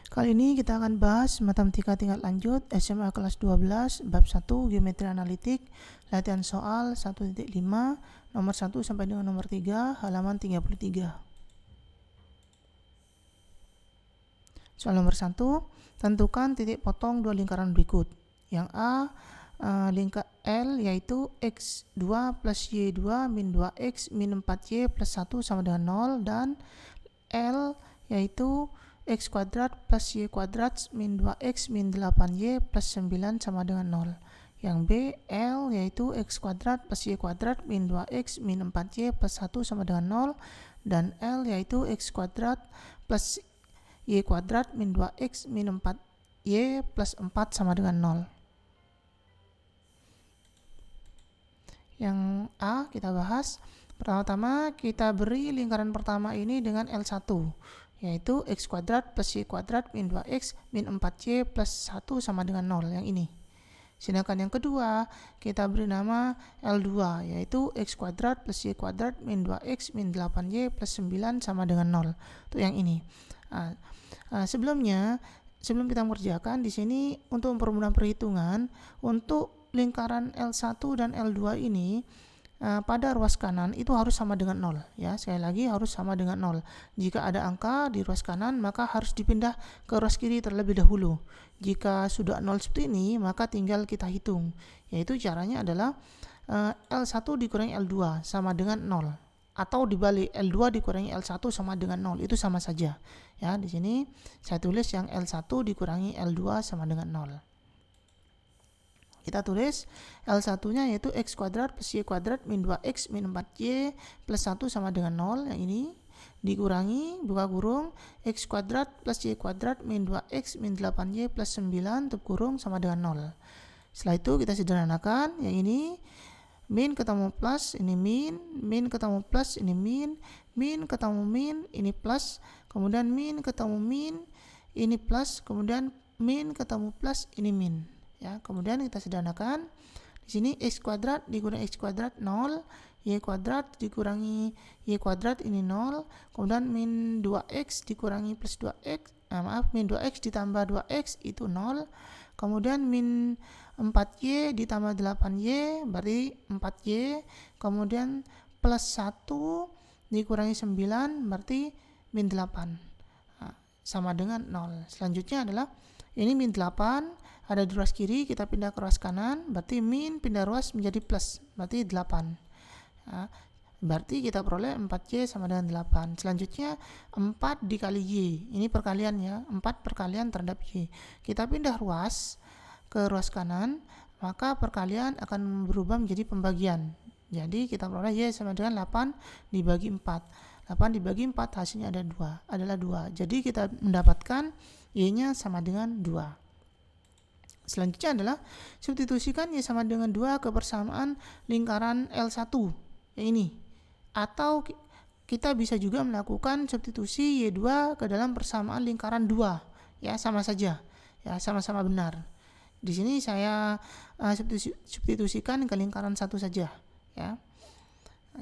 Kali ini kita akan bahas matematika tingkat lanjut SMA kelas 12 bab 1 geometri analitik latihan soal 1.5 nomor 1 sampai dengan nomor 3 halaman 33. Soal nomor 1, tentukan titik potong dua lingkaran berikut. Yang A, lingkar L yaitu X2 plus Y2 min 2X min 4Y plus 1 sama dengan 0, dan L yaitu X kuadrat plus Y kuadrat min 2X min 8Y plus 9 sama dengan 0. Yang B, L yaitu X kuadrat plus Y kuadrat min 2X min 4Y plus 1 sama dengan 0, dan L yaitu X kuadrat plus Y kuadrat min 2X min 4Y plus 4 sama dengan 0. Yang A kita bahas. Pertama-tama kita beri lingkaran pertama ini dengan L1, yaitu X kuadrat plus Y kuadrat min 2X min 4Y plus 1 sama dengan 0, yang ini. Sedangkan yang kedua kita beri nama L2, yaitu X kuadrat plus Y kuadrat min 2X min 8Y plus 9 sama dengan 0, itu yang ini. Sebelum kita mengerjakan di sini, untuk mempermudah perhitungan, untuk lingkaran L1 dan L2 ini pada ruas kanan itu harus sama dengan 0, ya. Sekali lagi, harus sama dengan 0. Jika ada angka di ruas kanan, maka harus dipindah ke ruas kiri terlebih dahulu. Jika sudah 0 seperti ini, maka tinggal kita hitung, yaitu caranya adalah L1 dikurangi L2 sama dengan 0, atau dibalik, L2 dikurangi L1 sama dengan 0, itu sama saja, ya. Di sini saya tulis yang L1 dikurangi L2 sama dengan 0. Kita tulis L1-nya yaitu X kuadrat plus Y kuadrat min 2X min 4Y plus 1 sama dengan 0, yang ini, dikurangi, buka kurung, X kuadrat plus Y kuadrat min 2X min 8Y plus 9 tutup kurung sama dengan 0. Setelah itu kita sederhanakan, yang ini min ketemu plus, ini min ketemu plus, ini min ketemu min, ini plus, kemudian min ketemu min, ini plus, kemudian min ketemu plus, ini min, ya. Kemudian kita sederhanakan, di sini X kuadrat dikurangi X kuadrat 0, Y kuadrat dikurangi Y kuadrat, ini 0, kemudian min 2X dikurangi plus 2X, min 2X ditambah 2X itu 0, kemudian min 4Y ditambah 8Y berarti 4Y, kemudian plus 1 dikurangi 9 berarti min 8, sama dengan 0. Selanjutnya adalah ini min 8 ada di ruas kiri, kita pindah ke ruas kanan, berarti min pindah ruas menjadi plus, berarti 8. Berarti kita peroleh 4Y sama dengan 8. Selanjutnya 4 dikali Y, ini perkalian, ya, 4 perkalian terhadap Y. Kita pindah ruas ke ruas kanan, maka perkalian akan berubah menjadi pembagian. Jadi kita peroleh Y sama dengan 8 dibagi 4. 8 dibagi 4 hasilnya adalah 2. Jadi kita mendapatkan Y-nya sama dengan 2. Selanjutnya adalah substitusikan Y sama dengan 2 ke persamaan lingkaran L1, yang ini. Atau kita bisa juga melakukan substitusi Y2 ke dalam persamaan lingkaran 2, ya, sama saja, ya, sama-sama benar. Di sini saya substitusikan ke lingkaran 1 saja, ya.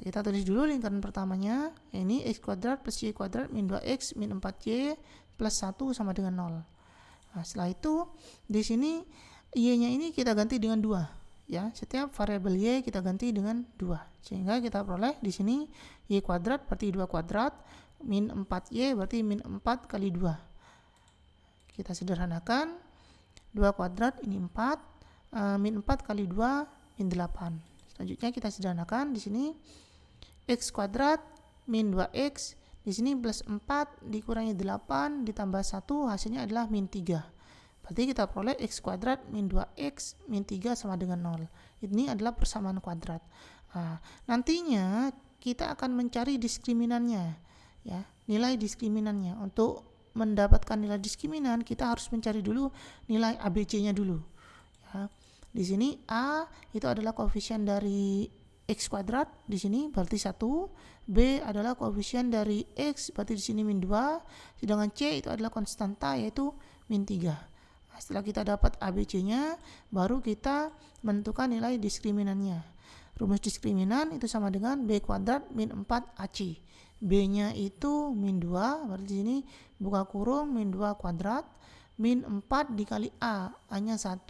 Kita tulis dulu lingkaran pertamanya, ini X kuadrat plus Y kuadrat min 2X min 4Y plus 1 sama dengan 0. Setelah itu di sini Y-nya ini kita ganti dengan 2, ya. Setiap variabel Y kita ganti dengan 2, sehingga kita peroleh di sini Y kuadrat berarti 2 kuadrat min 4Y berarti min 4 kali 2. Kita sederhanakan, 2 kuadrat ini 4, min 4 kali 2 min 8. Selanjutnya kita sederhanakan, di sini X kuadrat min 2X, di sini plus 4 dikurangi 8 ditambah 1 hasilnya adalah min 3. Berarti kita peroleh X kuadrat min 2X min 3 sama dengan 0. Ini adalah persamaan kuadrat. Nantinya kita akan mencari diskriminannya, ya, nilai diskriminannya. Untuk mendapatkan nilai diskriminan kita harus mencari dulu nilai ABC-nya dulu, ya. Di sini A itu adalah koefisien dari X kuadrat, di sini berarti 1. B adalah koefisien dari X, berarti di sini min 2. Sedangkan C itu adalah konstanta, yaitu min 3. Setelah kita dapat ABC-nya, baru kita menentukan nilai diskriminannya. Rumus diskriminan itu sama dengan B kuadrat min 4AC. B-nya itu min 2, berarti di sini buka kurung min 2 kuadrat, min 4 dikali A, A-nya 1,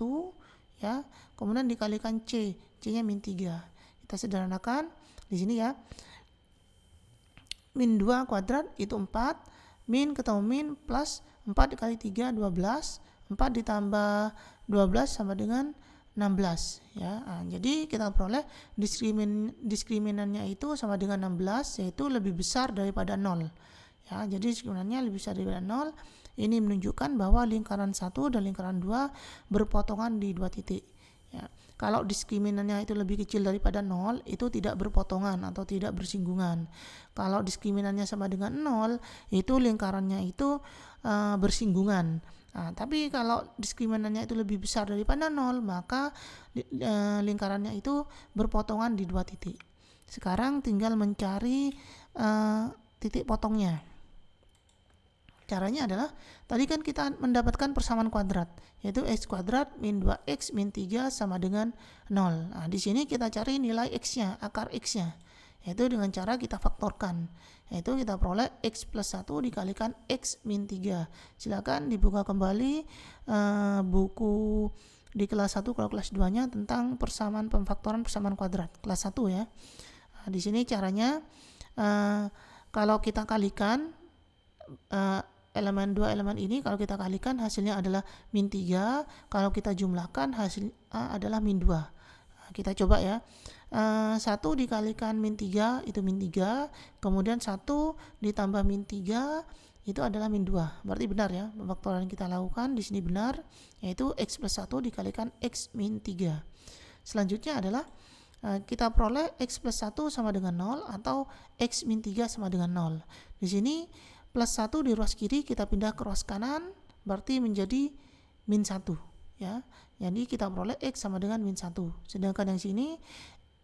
ya. Kemudian dikalikan C, C-nya min 3. Kita sederhanakan di sini ya. Min 2 kuadrat itu 4, min ketemu min plus 4 dikali 3 12, 4 ditambah 12 sama dengan 16 ya. Nah, jadi kita peroleh diskriminannya itu sama dengan 16, yaitu lebih besar daripada 0 ya. Jadi diskriminannya lebih besar daripada 0. Ini menunjukkan bahwa lingkaran 1 dan lingkaran 2 berpotongan di 2 titik ya. Kalau diskriminannya itu lebih kecil daripada 0, itu tidak berpotongan atau tidak bersinggungan. Kalau diskriminannya sama dengan 0, itu lingkarannya itu bersinggungan. Nah, tapi kalau diskriminannya itu lebih besar daripada 0, maka lingkarannya itu berpotongan di 2 titik. Sekarang tinggal mencari titik potongnya. Caranya adalah, tadi kan kita mendapatkan persamaan kuadrat, yaitu x kuadrat min 2x min 3 sama dengan 0. Nah, di sini kita cari nilai x-nya, akar x-nya, yaitu dengan cara kita faktorkan, yaitu kita peroleh x plus 1 dikalikan x min 3. Silakan dibuka kembali buku di kelas 1 kalau kelas 2-nya tentang persamaan pemfaktoran persamaan kuadrat, kelas 1 ya. Nah, di sini caranya kalau kita kalikan dua elemen ini, kalau kita kalikan hasilnya adalah min 3, kalau kita jumlahkan hasil adalah min 2. Nah, kita coba ya. 1 dikalikan min 3 itu min 3, kemudian 1 ditambah min 3 itu adalah min 2. Berarti benar ya, pemfaktoran yang kita lakukan di sini benar, yaitu x plus 1 dikalikan x min 3. Selanjutnya adalah kita peroleh x plus 1 sama dengan 0 atau x min 3 sama dengan 0. Di sini plus 1 di ruas kiri kita pindah ke ruas kanan, berarti menjadi min 1 ya. Jadi kita peroleh x sama dengan min 1. Sedangkan yang sini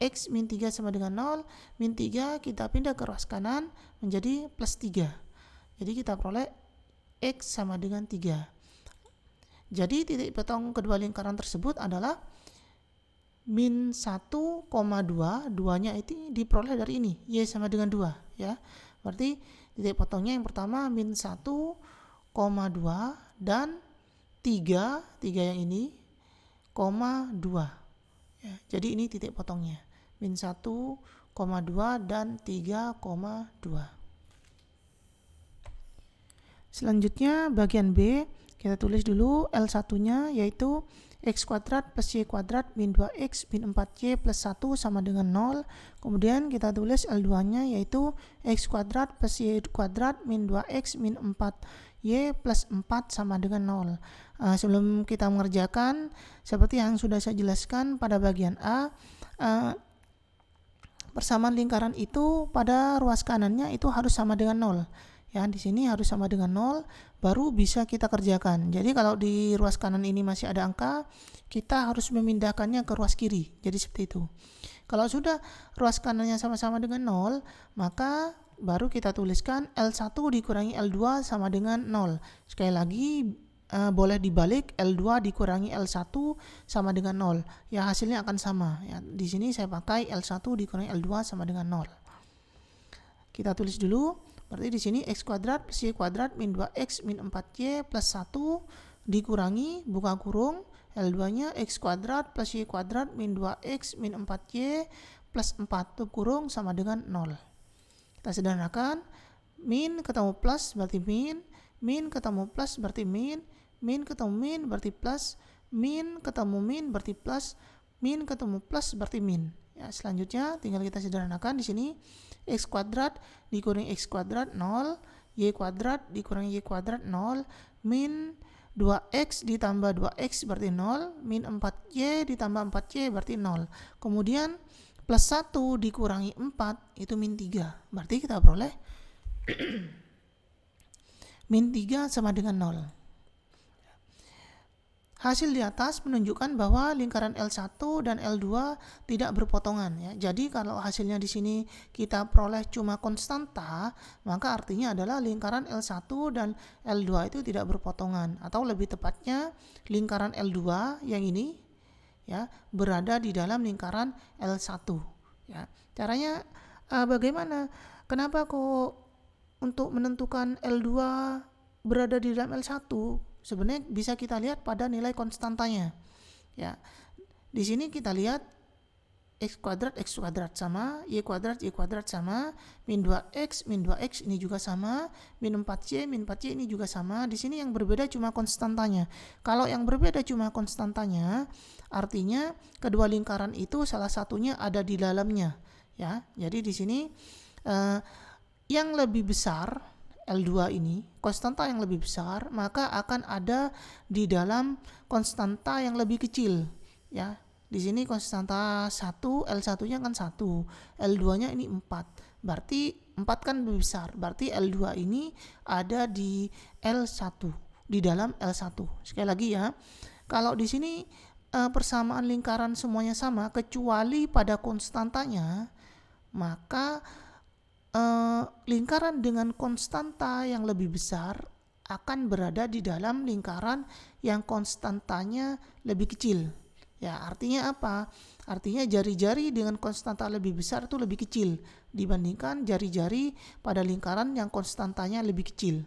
x min 3 sama dengan 0, min 3 kita pindah ke ruas kanan menjadi plus 3. Jadi kita peroleh x sama dengan 3. Jadi titik potong kedua lingkaran tersebut adalah min 1,2, 2-nya itu diperoleh dari ini, y sama dengan 2 ya. Berarti titik potongnya yang pertama min 1,2 dan 3 yang ini, 2 ya. Jadi ini titik potongnya, min 1,2 dan 3,2. Selanjutnya bagian B, kita tulis dulu L1-nya, yaitu x kuadrat plus y kuadrat min 2x min 4y plus 1 sama dengan 0. Kemudian kita tulis L2-nya, yaitu x kuadrat plus y kuadrat min 2x min 4y plus 4 sama dengan 0. Sebelum kita mengerjakan, seperti yang sudah saya jelaskan pada bagian A, persamaan lingkaran itu pada ruas kanannya itu harus sama dengan 0. Ya, di sini harus sama dengan 0 baru bisa kita kerjakan. Jadi kalau di ruas kanan ini masih ada angka, kita harus memindahkannya ke ruas kiri. Jadi seperti itu. Kalau sudah ruas kanannya sama-sama dengan 0, maka baru kita tuliskan L1 dikurangi L2 sama dengan 0. Sekali lagi boleh dibalik, L2 dikurangi L1 sama dengan 0. Ya, hasilnya akan sama. Ya, di sini saya pakai L1 dikurangi L2 sama dengan 0. Kita tulis dulu. Berarti di sini x kuadrat plus y kuadrat min 2x min 4y plus 1 dikurangi, buka kurung, L2-nya x kuadrat plus y kuadrat min 2x min 4y plus 4 tutup kurung sama dengan 0. Kita sederhanakan, min ketemu plus berarti min ketemu plus berarti min ketemu min berarti plus, min ketemu min berarti plus, min ketemu plus berarti min. Ya, selanjutnya tinggal kita sederhanakan di sini x kuadrat dikurangi x kuadrat 0, y kuadrat dikurangi y kuadrat 0, min 2x ditambah 2x berarti 0, min 4y ditambah 4y berarti 0. Kemudian plus 1 dikurangi 4 itu min 3. Berarti kita peroleh min 3 sama dengan 0. Hasil di atas menunjukkan bahwa lingkaran L1 dan L2 tidak berpotongan ya. Jadi kalau hasilnya di sini kita peroleh cuma konstanta, maka artinya adalah lingkaran L1 dan L2 itu tidak berpotongan, atau lebih tepatnya lingkaran L2 yang ini ya berada di dalam lingkaran L1 ya. Caranya bagaimana Kenapa kok untuk menentukan L2 berada di dalam L1? Sebenarnya bisa kita lihat pada nilai konstantanya. Ya, di sini kita lihat x kuadrat sama, y kuadrat sama, min 2x ini juga sama, min 4y ini juga sama. Di sini yang berbeda cuma konstantanya. Kalau yang berbeda cuma konstantanya, artinya kedua lingkaran itu salah satunya ada di dalamnya. Ya, jadi di sini yang lebih besar L2 ini, konstanta yang lebih besar, maka akan ada di dalam konstanta yang lebih kecil. Ya, di sini konstanta 1, L1-nya kan 1, L2-nya ini 4. Berarti 4 kan lebih besar. Berarti L2 ini ada di L1, di dalam L1. Sekali lagi ya, kalau di sini persamaan lingkaran semuanya sama kecuali pada konstantanya, maka lingkaran dengan konstanta yang lebih besar akan berada di dalam lingkaran yang konstantanya lebih kecil. Ya, artinya apa? Artinya jari-jari dengan konstanta lebih besar itu lebih kecil dibandingkan jari-jari pada lingkaran yang konstantanya lebih kecil.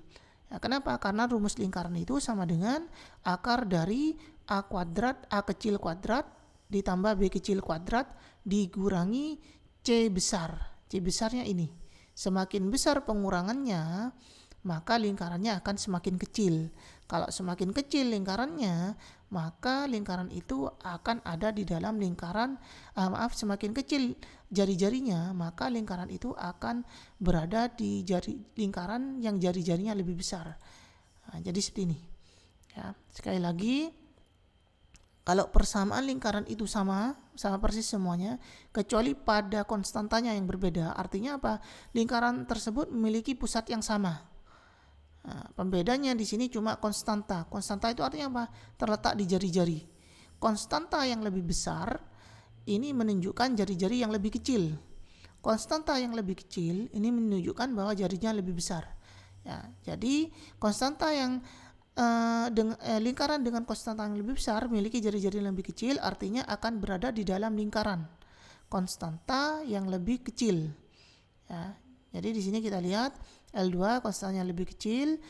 Ya, kenapa? Karena rumus lingkaran itu sama dengan akar dari A kuadrat, A kecil kuadrat ditambah B kecil kuadrat dikurangi C besar. C besarnya ini. Semakin besar pengurangannya, maka lingkarannya akan semakin kecil. Kalau semakin kecil lingkarannya, maka lingkaran itu akan ada di dalam lingkaran, semakin kecil jari-jarinya, maka lingkaran itu akan berada di lingkaran yang jari-jarinya lebih besar. Nah, jadi seperti ini. Ya, sekali lagi, kalau persamaan lingkaran itu sama persis semuanya, kecuali pada konstantanya yang berbeda. Artinya apa? Lingkaran tersebut memiliki pusat yang sama. Nah, pembedanya di sini cuma konstanta. Konstanta itu artinya apa? Terletak di jari-jari. Konstanta yang lebih besar ini menunjukkan jari-jari yang lebih kecil. Konstanta yang lebih kecil ini menunjukkan bahwa jarinya lebih besar. Ya, jadi konstanta yang lingkaran dengan konstanta yang lebih besar memiliki jari-jari yang lebih kecil, artinya akan berada di dalam lingkaran konstanta yang lebih kecil. Ya, jadi di sini kita lihat L2 konstantanya lebih kecil,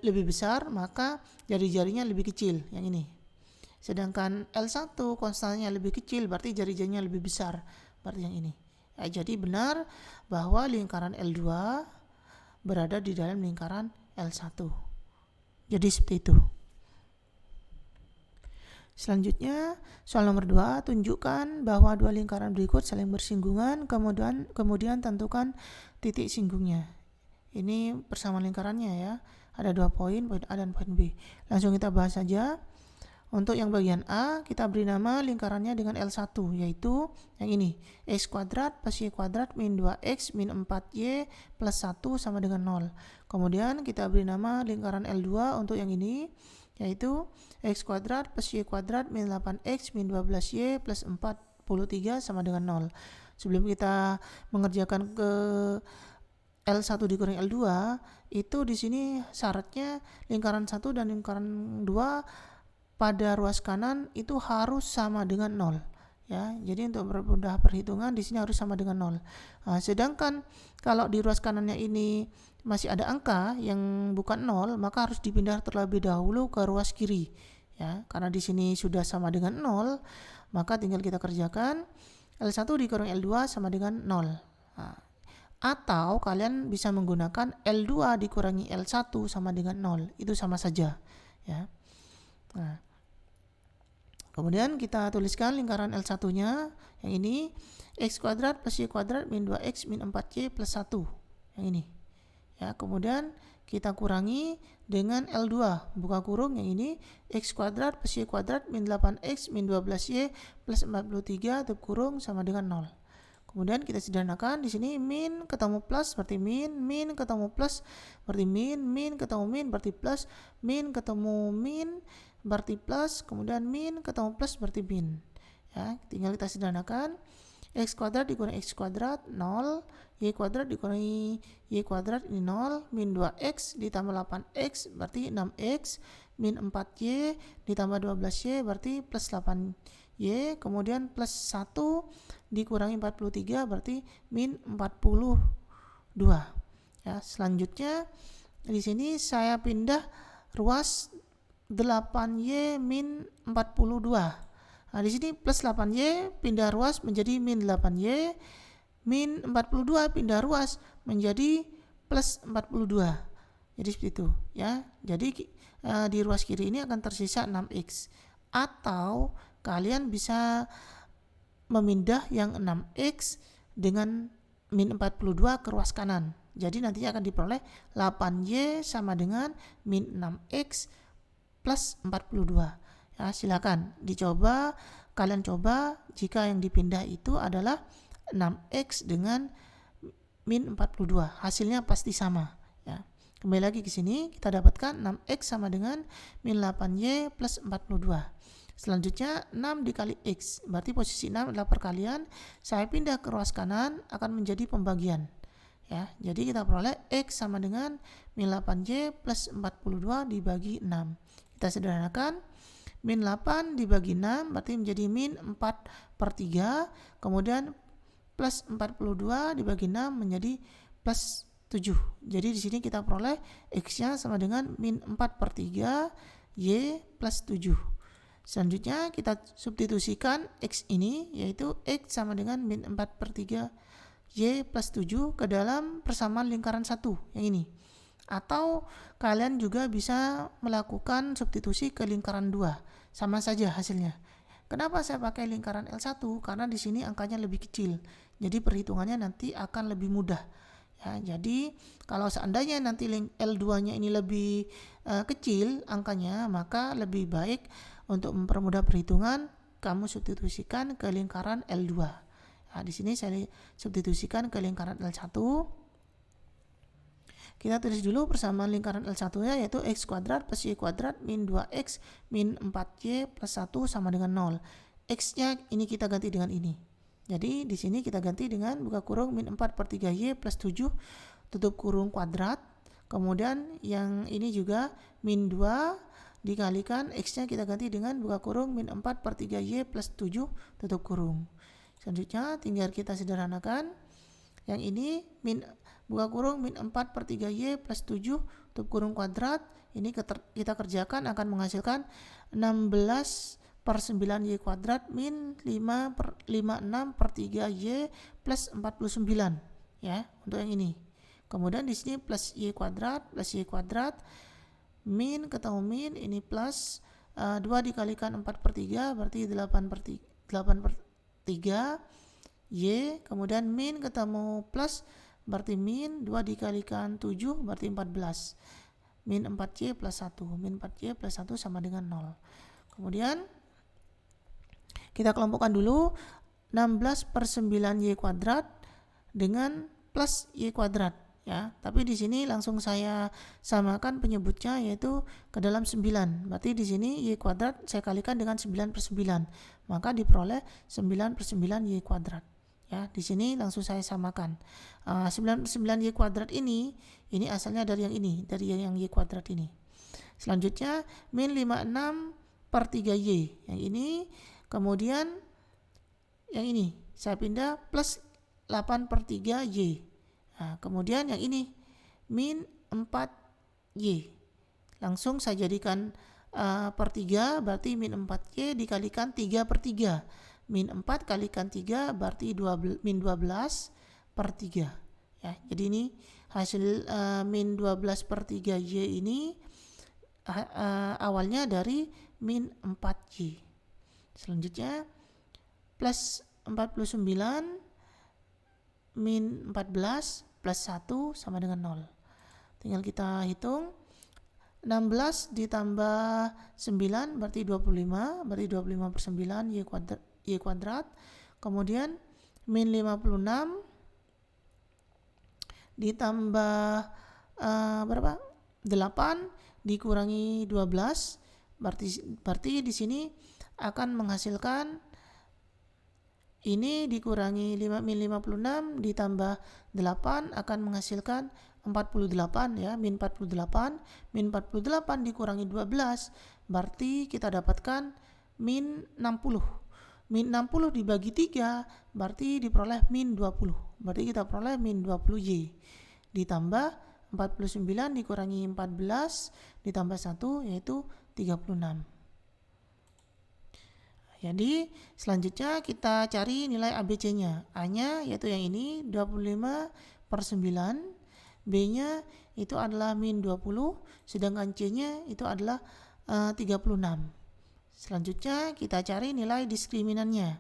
lebih besar, maka jari-jarinya lebih kecil, yang ini. Sedangkan L1 konstantanya lebih kecil, berarti jari-jarinya lebih besar, berarti yang ini. Ya, jadi benar bahwa lingkaran L2 berada di dalam lingkaran L1. Jadi seperti itu. Selanjutnya, soal nomor 2, tunjukkan bahwa dua lingkaran berikut saling bersinggungan, kemudian tentukan titik singgungnya. Ini persamaan lingkarannya ya. Ada 2 poin A dan poin B. Langsung kita bahas saja. Untuk yang bagian A, kita beri nama lingkarannya dengan L1, yaitu yang ini, x kuadrat plus y kuadrat min 2x min 4y plus 1 sama dengan 0. Kemudian kita beri nama lingkaran L2 untuk yang ini, yaitu x kuadrat plus y kuadrat min 8x min 12y plus 43 sama dengan 0. Sebelum kita mengerjakan ke L1 dikurangi L2, itu di sini syaratnya lingkaran 1 dan lingkaran 2 pada ruas kanan itu harus sama dengan 0. Ya, jadi untuk mempermudah perhitungan di sini harus sama dengan 0. Nah, sedangkan kalau di ruas kanannya ini masih ada angka yang bukan 0, maka harus dipindah terlebih dahulu ke ruas kiri. Ya, karena di sini sudah sama dengan 0, maka tinggal kita kerjakan L1 dikurangi L2 sama dengan 0. Nah, atau kalian bisa menggunakan L2 dikurangi L1 sama dengan 0. Itu sama saja, ya. Nah, kemudian kita tuliskan lingkaran L1-nya yang ini, x kuadrat plus y kuadrat min 2x min 4y plus 1. Yang ini. Ya, kemudian kita kurangi dengan L2, buka kurung yang ini, x kuadrat plus y kuadrat min 8x min 12y plus 43 tutup kurung sama dengan 0. Kemudian kita sederhanakan di sini min ketemu plus berarti min ketemu plus berarti min ketemu min berarti plus, min ketemu min berarti plus, kemudian min ketemu plus berarti min. Ya, tinggal kita sederhanakan. X kuadrat dikurangi x kuadrat 0, y kuadrat dikurangi y kuadrat ini 0, min 2x ditambah 8x berarti 6x, min 4y ditambah 12y berarti plus 8y, kemudian plus 1 dikurangi 43 berarti min 40 Ya, selanjutnya di sini saya pindah ruas 8Y min 42. Nah, di sini plus 8Y pindah ruas menjadi min 8Y, min 42 pindah ruas menjadi plus 42. Jadi seperti itu ya. Jadi di ruas kiri ini akan tersisa 6X. Atau kalian bisa memindah yang 6X dengan min 42 ke ruas kanan. Jadi nantinya akan diperoleh 8Y sama dengan min 6X plus 42. Ya, silakan dicoba, kalian coba jika yang dipindah itu adalah 6X dengan min 42. Hasilnya pasti sama. Ya. Kembali lagi ke sini, kita dapatkan 6X sama dengan min 8Y plus 42. Selanjutnya 6 dikali X, berarti posisi 6 adalah perkalian. Saya pindah ke ruas kanan akan menjadi pembagian. Ya, jadi kita peroleh X sama dengan min 8Y plus 42 dibagi 6. Kita sederhanakan, min 8 dibagi 6 berarti menjadi min 4/3, kemudian plus 42 dibagi 6 menjadi plus 7. Jadi di sini kita peroleh X-nya sama dengan min 4/3 Y plus 7. Selanjutnya kita substitusikan X ini, yaitu X sama dengan min 4/3 Y plus 7 ke dalam persamaan lingkaran 1 yang ini. Atau kalian juga bisa melakukan substitusi ke lingkaran 2, sama saja hasilnya. Kenapa saya pakai lingkaran L1? Karena di sini angkanya lebih kecil, jadi perhitungannya nanti akan lebih mudah. Ya, jadi kalau seandainya nanti L2-nya ini lebih kecil angkanya, maka lebih baik untuk mempermudah perhitungan kamu substitusikan ke lingkaran L2. Nah, di sini saya substitusikan ke lingkaran L1. Kita tulis dulu persamaan lingkaran L1-nya, yaitu X kuadrat plus Y kuadrat min 2X min 4Y plus 1 sama dengan 0. X-nya ini kita ganti dengan ini. Jadi di sini kita ganti dengan buka kurung min 4/3Y plus 7 tutup kurung kuadrat. Kemudian yang ini juga min 2 dikalikan X-nya kita ganti dengan buka kurung min 4/3Y plus 7 tutup kurung. Selanjutnya tinggal kita sederhanakan. Yang ini min buka kurung min 4/3Y plus 7 tutup kurung kuadrat. Ini kita kerjakan akan menghasilkan 16/9Y kuadrat min 56/3Y plus 49 ya untuk yang ini. Kemudian di sini plus Y kuadrat min ketemu min, ini plus 2 dikalikan 4/3 berarti 8/3 Y, kemudian min ketemu plus berarti min 2 dikalikan 7 berarti 14, min 4Y plus 1, min 4Y plus 1 sama dengan 0. Kemudian kita kelompokkan dulu 16/9Y kuadrat dengan plus Y kuadrat ya. Tapi di sini langsung saya samakan penyebutnya, yaitu ke dalam 9. Berarti di sini Y kuadrat saya kalikan dengan 9/9. Maka diperoleh 9/9Y kuadrat. Ya, di sini langsung saya samakan. 9/9Y kuadrat ini asalnya dari yang ini, dari yang Y kuadrat ini. Selanjutnya min 56/3Y yang ini, kemudian yang ini saya pindah plus 8/3Y. Nah, kemudian yang ini min 4Y. Langsung saya jadikan per 3 berarti min 4Y dikalikan 3/3. Min 4 kalikan 3 berarti min 12/3 ya. Jadi ini hasil min 12/3Y ini awalnya dari min 4Y. Selanjutnya plus 49 min 14 plus 1 sama dengan 0. Tinggal kita hitung. 16 ditambah 9 berarti 25, berarti 25/9 Y kuadrat. Kemudian min 56 ditambah berapa? 8 dikurangi 12 berarti di sini akan menghasilkan ini dikurangi min 56 ditambah 8 akan menghasilkan 48 ya, min 48. Min 48 dikurangi 12 berarti kita dapatkan min 60. Min 60 dibagi 3 berarti diperoleh min 20. Berarti kita peroleh min 20Y. ditambah 49 dikurangi 14 ditambah 1 yaitu 36. Jadi selanjutnya kita cari nilai ABC-nya. A-nya yaitu yang ini 25/9, B-nya itu adalah min 20, sedangkan C-nya itu adalah 36. Selanjutnya kita cari nilai diskriminannya,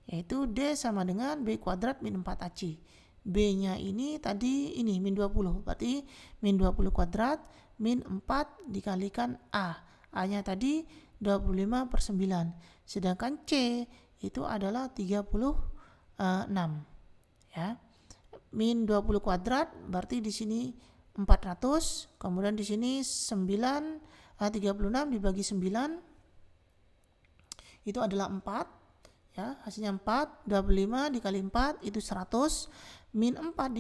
yaitu D sama dengan B kuadrat min 4AC. B-nya ini tadi ini min 20, berarti min 20 kuadrat min 4 dikalikan A. A-nya tadi 25/9, sedangkan C itu adalah 36. Ya. Min 20 kuadrat berarti di sini 400, kemudian di sini 36 dibagi 9 itu adalah 4, ya, hasilnya 4, 25 dikali 4 itu 100, min 4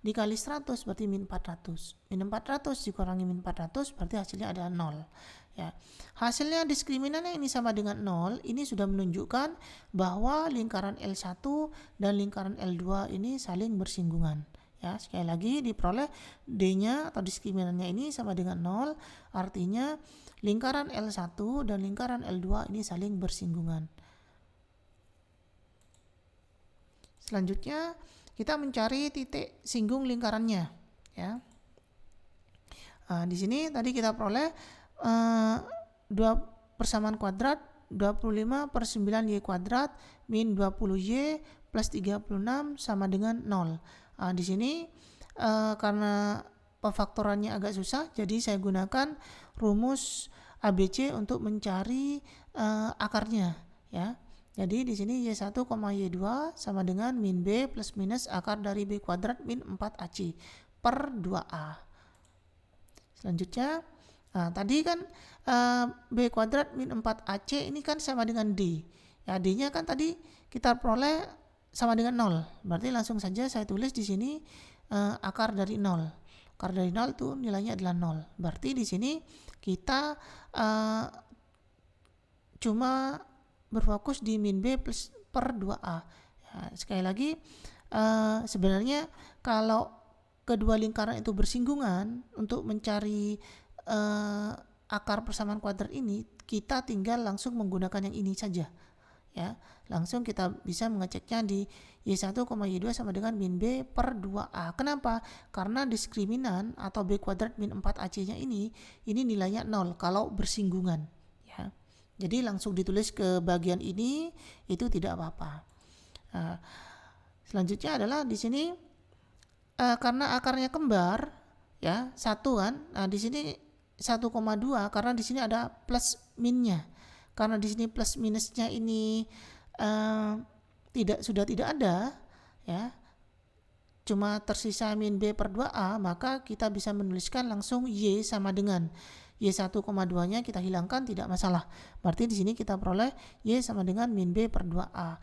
dikali 100 berarti min 400. Min 400 dikurangi min 400 berarti hasilnya adalah 0. Ya. Hasilnya diskriminannya ini sama dengan 0, ini sudah menunjukkan bahwa lingkaran L1 dan lingkaran L2 ini saling bersinggungan. Ya, sekali lagi diperoleh D-nya atau diskriminannya ini sama dengan 0, artinya lingkaran L1 dan lingkaran L2 ini saling bersinggungan. Selanjutnya kita mencari titik singgung lingkarannya, ya. Di sini tadi kita peroleh 2 persamaan kuadrat 25/9y kuadrat min 20y plus 36 sama dengan 0. Di sini karena pemfaktorannya agak susah, jadi saya gunakan rumus ABC untuk mencari akarnya, ya. Jadi di sini y1, y2 sama dengan min b plus minus akar dari b kuadrat min 4ac per 2a. Selanjutnya tadi kan b kuadrat min 4ac ini kan sama dengan d. Ya, d-nya kan tadi kita peroleh sama dengan 0. Berarti langsung saja saya tulis di sini akar dari 0. Akar dari 0 itu nilainya adalah 0. Berarti di sini kita cuma berfokus di min b plus per 2a. Ya, sekali lagi sebenarnya kalau kedua lingkaran itu bersinggungan, untuk mencari akar persamaan kuadrat ini kita tinggal langsung menggunakan yang ini saja, ya. Langsung kita bisa mengeceknya di y1, y2 sama dengan min b per 2a. Kenapa? Karena diskriminan atau b kuadrat min 4ac nya ini nilainya 0 kalau bersinggungan, ya. Jadi langsung ditulis ke bagian ini, itu tidak apa-apa. Selanjutnya adalah di sini karena akarnya kembar, ya, 1 kan. Di sini 1,2 karena di sini ada plus minnya. Karena di sini plus minusnya ini sudah tidak ada, ya. Cuma tersisa min b per 2a, maka kita bisa menuliskan langsung y sama dengan y1,2-nya kita hilangkan, tidak masalah. Berarti di sini kita peroleh y sama dengan min b per 2a.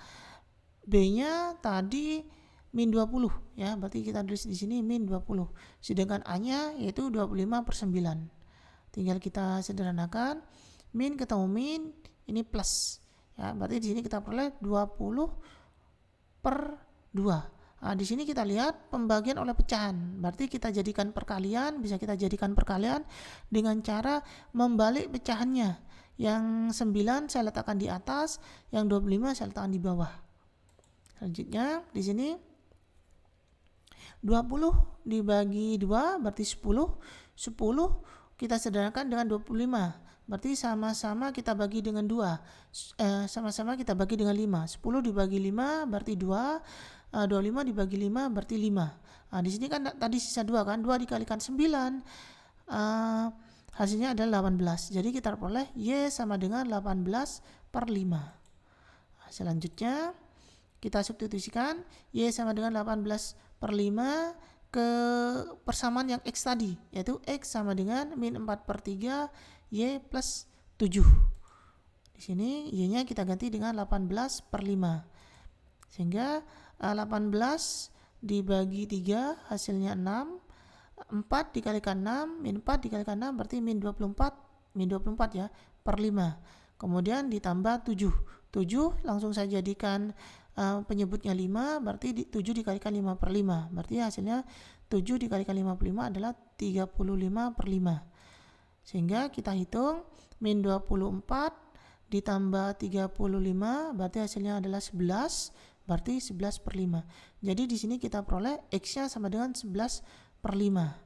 B-nya tadi min 20, ya. Berarti kita tulis di sini min 20. Sedangkan A-nya yaitu 25/9. Tinggal kita sederhanakan. Min ketemu min, ini plus. Ya, berarti di sini kita peroleh 20/2. Di sini kita lihat pembagian oleh pecahan. Berarti kita jadikan perkalian, bisa kita jadikan perkalian dengan cara membalik pecahannya. Yang 9 saya letakkan di atas, yang 25 saya letakkan di bawah. Selanjutnya di sini 20 dibagi 2 berarti 10. 10 kita sederhanakan dengan 25. Berarti sama-sama kita bagi dengan 2. Sama-sama kita bagi dengan 5. 10 dibagi 5 berarti 2. 25 dibagi 5 berarti 5. Di sini kan tadi sisa 2 kan. 2 dikalikan 9. Hasilnya adalah 18. Jadi kita peroleh Y sama dengan 18/5. Selanjutnya kita substitusikan Y sama dengan 18/5 ke persamaan yang X tadi, yaitu X sama dengan min 4/3 Y plus 7. Di sini Y-nya kita ganti dengan 18/5. Sehingga 18 dibagi 3 hasilnya 6. 4 dikalikan 6, min 4 dikalikan 6 berarti min 24 ya, per 5. Kemudian ditambah 7. 7 langsung saya jadikan penyebutnya 5, berarti 7 dikalikan 5/5. Berarti hasilnya 7 dikalikan 55 adalah 35/5. Sehingga kita hitung min 24 ditambah 35 berarti hasilnya adalah 11, berarti 11/5. Jadi di sini kita peroleh X-nya sama dengan 11/5.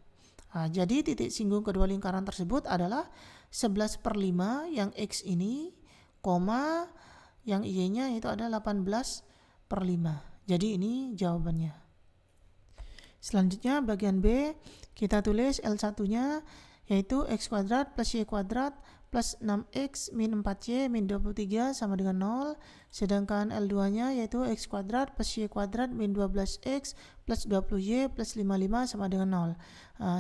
Nah, jadi titik singgung kedua lingkaran tersebut adalah 11/5 yang X ini, koma yang Y-nya itu adalah 18/5. Jadi ini jawabannya. Selanjutnya bagian B, kita tulis L1-nya yaitu X kuadrat plus Y kuadrat plus 6X min 4Y min 23 sama dengan 0. Sedangkan L2-nya yaitu X kuadrat plus Y kuadrat min 12X plus 20Y plus 55 sama dengan 0.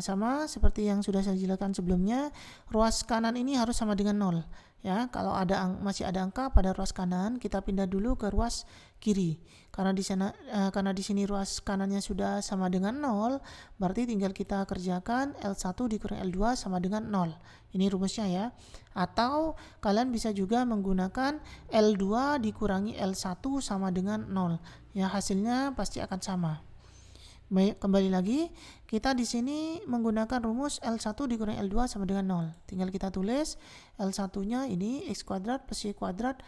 Sama seperti yang sudah saya jelaskan sebelumnya, ruas kanan ini harus sama dengan 0. Ya, kalau masih ada angka pada ruas kanan, kita pindah dulu ke ruas kiri. Karena di sini ruas kanannya sudah sama dengan 0, berarti tinggal kita kerjakan L1 dikurangi L2 sama dengan 0. Ini rumusnya ya. Atau kalian bisa juga menggunakan L2 dikurangi L1 sama dengan 0. Ya, hasilnya pasti akan sama. Baik, kembali lagi, kita di sini menggunakan rumus L1 dikurangi L2 sama dengan 0. Tinggal kita tulis L1-nya ini X kuadrat plus Y kuadrat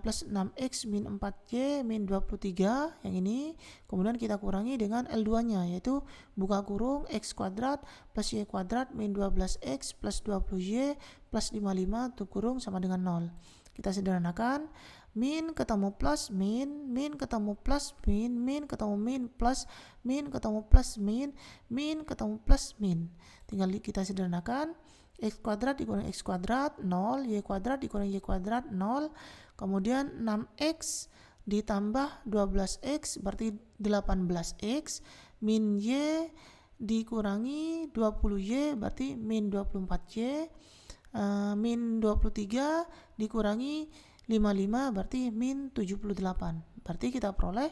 plus 6X min 4Y min 23 yang ini. Kemudian kita kurangi dengan L2-nya yaitu buka kurung X kuadrat plus Y kuadrat min 12X plus 20Y plus 55 tutup kurung sama dengan 0. Kita sederhanakan. Min ketemu plus min, min ketemu plus min, min ketemu min plus min ketemu plus min, min ketemu plus min. Tinggal kita sederhanakan. X kuadrat dikurangi X kuadrat 0, Y kuadrat dikurangi Y kuadrat 0. Kemudian 6X ditambah 12X berarti 18X min Y dikurangi 20Y berarti min 24Y min 23 dikurangi 55 berarti min 78. Berarti kita peroleh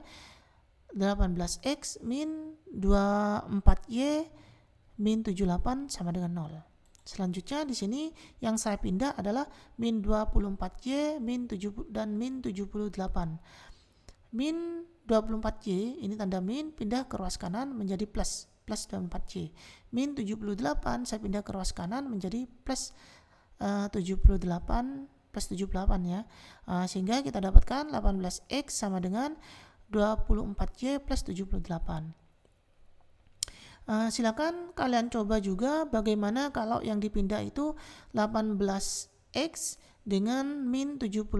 18X min 24Y min 78 sama dengan 0. Selanjutnya di sini yang saya pindah adalah min 24Y min 7 dan min 78. Min 24Y ini tanda min pindah ke ruas kanan menjadi plus 24Y. Min 78 saya pindah ke ruas kanan menjadi plus 78 plus 78 ya. Sehingga kita dapatkan 18X sama dengan 24Y plus 78. Silakan kalian coba juga bagaimana kalau yang dipindah itu 18X dengan min 78.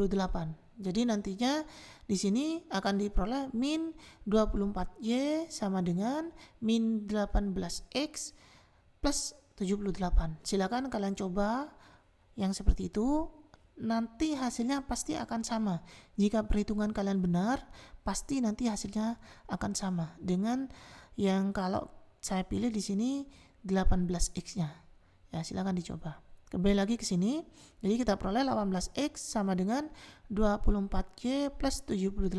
Jadi nantinya di sini akan diperoleh min 24Y sama dengan min 18X plus 78. Silakan kalian coba yang seperti itu. Nanti hasilnya pasti akan sama. Jika perhitungan kalian benar, pasti nanti hasilnya akan sama dengan yang kalau saya pilih di sini 18X-nya. Ya, silakan dicoba. Kembali lagi ke sini. Jadi kita peroleh 18X sama dengan 24Y plus 78.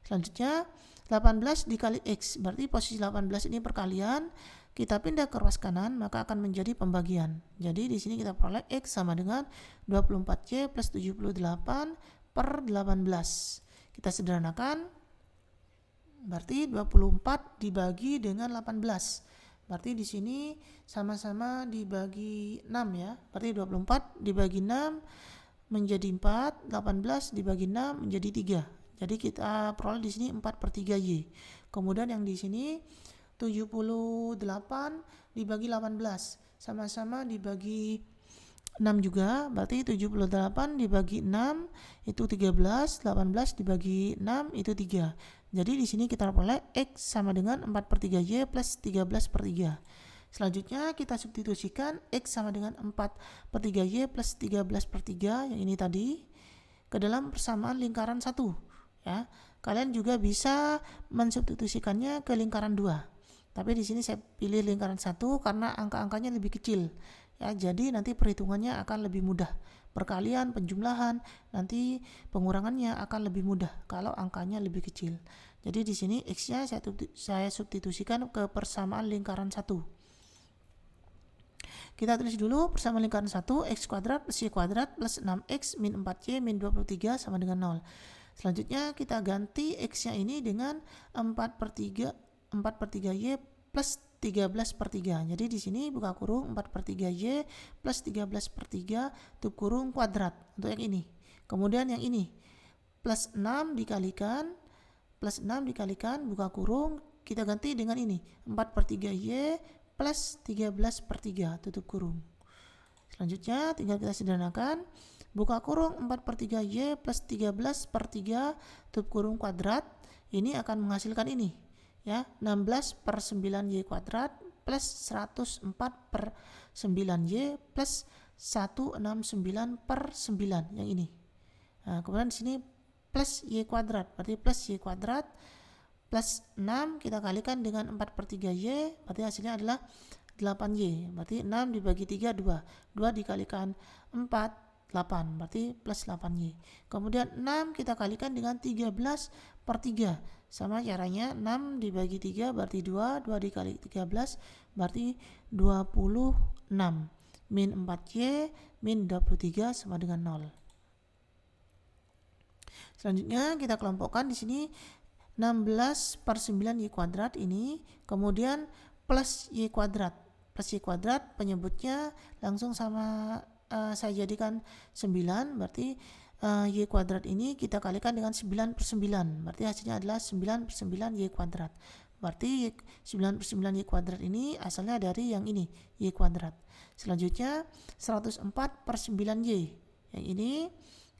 Selanjutnya 18 dikali X, berarti posisi 18 ini perkalian. Kita pindah ke ruas kanan, maka akan menjadi pembagian. Jadi di sini kita peroleh X sama dengan 24Y plus 78 per 18. Kita sederhanakan, berarti 24 dibagi dengan 18. Berarti di sini sama-sama dibagi 6 ya. Berarti 24 dibagi 6 menjadi 4, 18 dibagi 6 menjadi 3. Jadi kita peroleh di sini 4/3Y. Kemudian yang di sini 78 dibagi 18 sama-sama dibagi 6 juga, berarti 78 dibagi 6 itu 13, 18 dibagi 6 itu 3. Jadi di sini kita peroleh X sama dengan 4/3Y plus 13/3. Selanjutnya kita substitusikan X sama dengan 4/3Y plus 13/3 yang ini tadi ke dalam persamaan lingkaran 1 ya. Kalian juga bisa mensubstitusikannya ke lingkaran 2. Tapi di sini saya pilih lingkaran 1 karena angka-angkanya lebih kecil. Ya, jadi nanti perhitungannya akan lebih mudah. Perkalian, penjumlahan, nanti pengurangannya akan lebih mudah kalau angkanya lebih kecil. Jadi di sini X-nya saya substitusikan ke persamaan lingkaran 1. Kita tulis dulu persamaan lingkaran 1, X kuadrat plus Y kuadrat plus 6X min 4Y min 23 sama dengan 0. Selanjutnya kita ganti X-nya ini dengan 4/3Y plus 13/3. Jadi di sini buka kurung 4/3Y plus 13/3 tutup kurung kuadrat untuk yang ini. Kemudian yang ini plus 6 dikalikan buka kurung, kita ganti dengan ini 4/3Y plus 13/3 tutup kurung. Selanjutnya tinggal kita sederhanakan, buka kurung 4/3Y plus 13/3 tutup kurung kuadrat, ini akan menghasilkan ini ya, 16/9Y kuadrat plus 104/9Y plus 169/9 yang ini. Nah, kemudian di sini plus Y kuadrat, berarti plus Y kuadrat plus 6 kita kalikan dengan 4/3Y, berarti hasilnya adalah 8Y, berarti 6 dibagi 3 2 dikalikan 4 8, berarti plus 8Y. Kemudian 6 kita kalikan dengan 13/3, sama caranya 6 dibagi 3 berarti 2 dikali 13 berarti 26, min 4Y min 23 sama dengan 0. Selanjutnya kita kelompokkan di sini 16/9Y kuadrat ini, kemudian plus Y kuadrat. Plus Y kuadrat penyebutnya langsung sama saya jadikan 9, berarti Y kuadrat ini kita kalikan dengan 9/9, berarti hasilnya adalah 9/9Y kuadrat. Berarti 9/9Y kuadrat ini asalnya dari yang ini, Y kuadrat. Selanjutnya 104/9Y yang ini.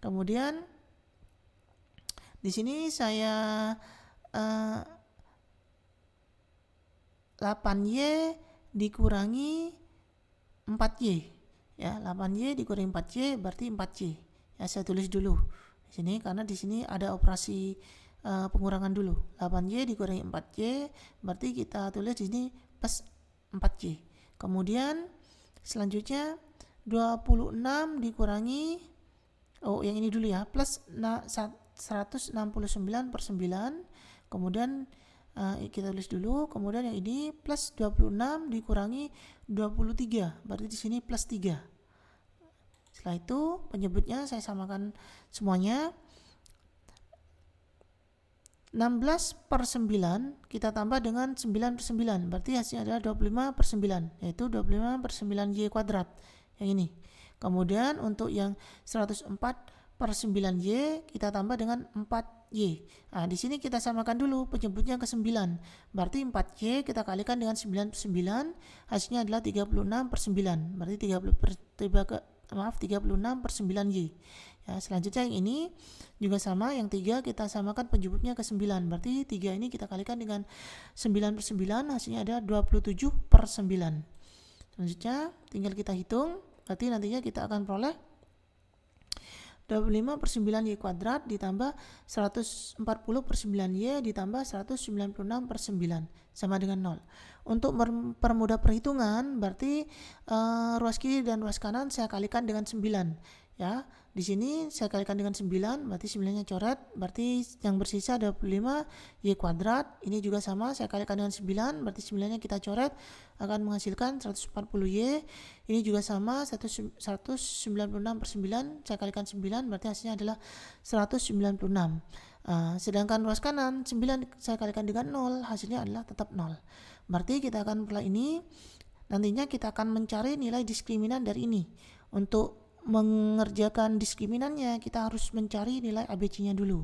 Kemudian di sini saya 8Y dikurangi 4Y ya, 8Y dikurangi 4Y berarti 4Y. Ya, saya tulis dulu di sini karena di sini ada operasi pengurangan dulu. 8Y dikurangi 4Y berarti kita tulis di sini plus 4Y. Kemudian selanjutnya 26 dikurangi yang ini dulu ya, plus 169/9. Kemudian kita tulis dulu, kemudian yang ini plus 26 dikurangi 23, berarti di sini plus 3. Setelah itu penyebutnya saya samakan semuanya. 16/9 kita tambah dengan 9/9, berarti hasilnya adalah 25/9, yaitu 25/9Y kuadrat yang ini. Kemudian untuk yang 104/9Y kita tambah dengan 4Y. Nah, di sini kita samakan dulu penyebutnya ke 9. Berarti 4Y kita kalikan dengan 9/9, hasilnya adalah 36/9. Berarti 36/9Y. Ya, selanjutnya yang ini juga sama, yang 3 kita samakan penyebutnya ke 9. Berarti 3 ini kita kalikan dengan 9/9, hasilnya ada 27/9. Selanjutnya tinggal kita hitung, berarti nantinya kita akan peroleh 25/9Y kuadrat ditambah 140/9Y ditambah 196/9 sama dengan 0. Untuk mempermudah perhitungan, berarti ruas kiri dan ruas kanan saya kalikan dengan 9 ya. Di sini saya kalikan dengan 9, berarti 9-nya coret, berarti yang bersisa 25Y kuadrat. Ini juga sama, saya kalikan dengan 9, berarti 9-nya kita coret, akan menghasilkan 140Y. Ini juga sama, 196/9, saya kalikan 9, berarti hasilnya adalah 196. Sedangkan ruas kanan 9 saya kalikan dengan 0, hasilnya adalah tetap 0. Berarti kita akan peroleh ini. Nantinya kita akan mencari nilai diskriminan dari ini. Untuk mengerjakan diskriminannya kita harus mencari nilai ABC-nya dulu,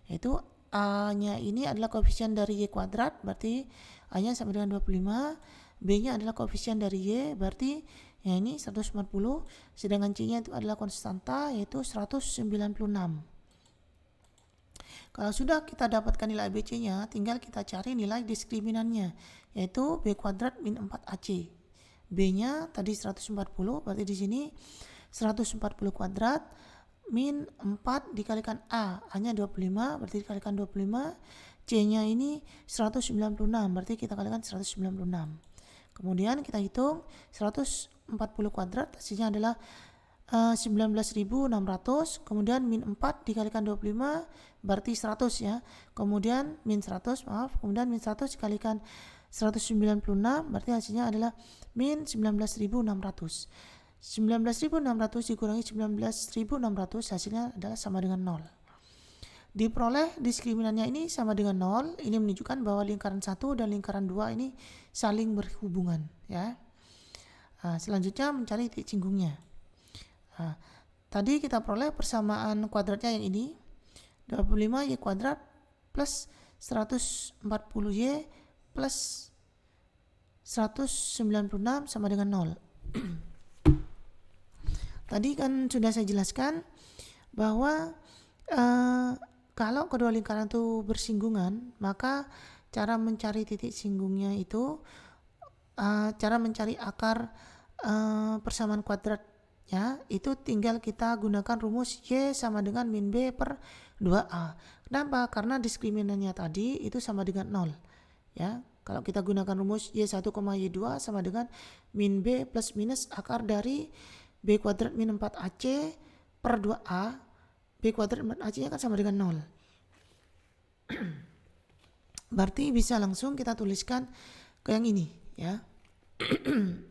yaitu A-nya ini adalah koefisien dari Y kuadrat, berarti A-nya sama dengan 25, B-nya adalah koefisien dari Y, berarti ya ini 140, sedangkan C-nya itu adalah konstanta, yaitu 196. Kalau sudah kita dapatkan nilai ABC-nya, tinggal kita cari nilai diskriminannya, yaitu B kuadrat min 4AC. B-nya tadi 140, berarti di sini 140 kuadrat min 4 dikalikan A-nya 25, berarti dikalikan 25, C-nya ini 196, berarti kita kalikan 196. Kemudian kita hitung 140 kuadrat, hasilnya adalah 19.600, kemudian min 4 dikalikan 25, berarti 100 ya. Kemudian min 100, kemudian min 100 dikalikan 196, berarti hasilnya adalah min 19.600. 19.600 dikurangi 19.600 hasilnya adalah sama dengan 0. Diperoleh diskriminannya ini sama dengan 0. Ini menunjukkan bahwa lingkaran 1 dan lingkaran 2 ini saling berhubungan, ya. Selanjutnya mencari titik singgungnya. Tadi kita peroleh persamaan kuadratnya yang ini, 25y kuadrat plus 140y plus 196 sama dengan 0. Tadi kan sudah saya jelaskan bahwa kalau kedua lingkaran itu bersinggungan, maka cara mencari titik singgungnya itu cara mencari akar persamaan kuadrat, ya, itu tinggal kita gunakan rumus y sama dengan min b per 2a. Kenapa? Karena diskriminannya tadi itu sama dengan 0, ya. Kalau kita gunakan rumus y1, y2 sama dengan min b plus minus akar dari b kuadrat min 4ac per 2a. B kuadrat 4ac nya kan sama dengan 0. Berarti bisa langsung kita tuliskan ke yang ini, ya.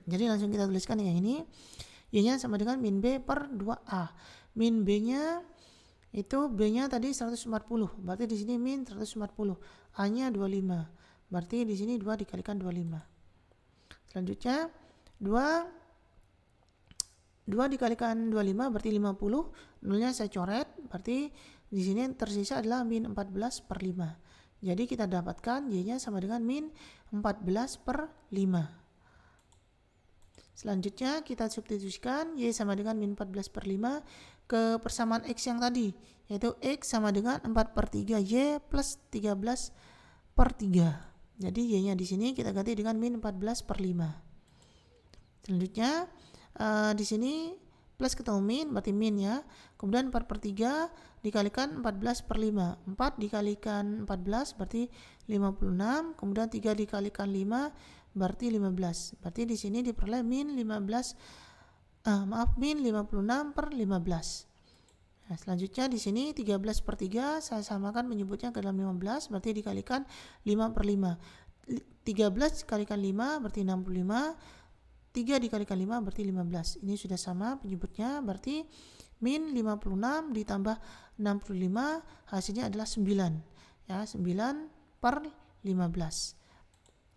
Jadi langsung kita tuliskan yang ini. Y-nya sama dengan min B per 2A. Min B-nya itu B-nya tadi 140. Berarti di sini min 140. A-nya 25. Berarti di sini 2 dikalikan 25. Selanjutnya 2 dikalikan 25 berarti 50. Nolnya saya coret. Berarti di sini tersisa adalah min 14 per 5. Jadi kita dapatkan Y-nya sama dengan min 14 per 5. Selanjutnya kita substitusikan Y sama dengan min 14 per 5 ke persamaan X yang tadi, yaitu X sama dengan 4 per 3 Y plus 13 per 3. Jadi Y-nya di sini kita ganti dengan min 14 per 5. Selanjutnya di sini plus ketemu min, berarti min, ya. Kemudian 4 per 3 dikalikan 14 per 5. 4 dikalikan 14 berarti 56. Kemudian 3 dikalikan 5 berarti 15. Berarti di sini diperoleh min 56 per 15. Nah, selanjutnya di sini 13 per 3 saya samakan menyebutnya ke dalam 15, berarti dikalikan 5 per 5. 13 dikalikan 5 berarti 65. 3 dikalikan 5 berarti 15. Ini sudah sama penyebutnya, berarti min 56 ditambah 65 hasilnya adalah 9. Ya, 9 per 15.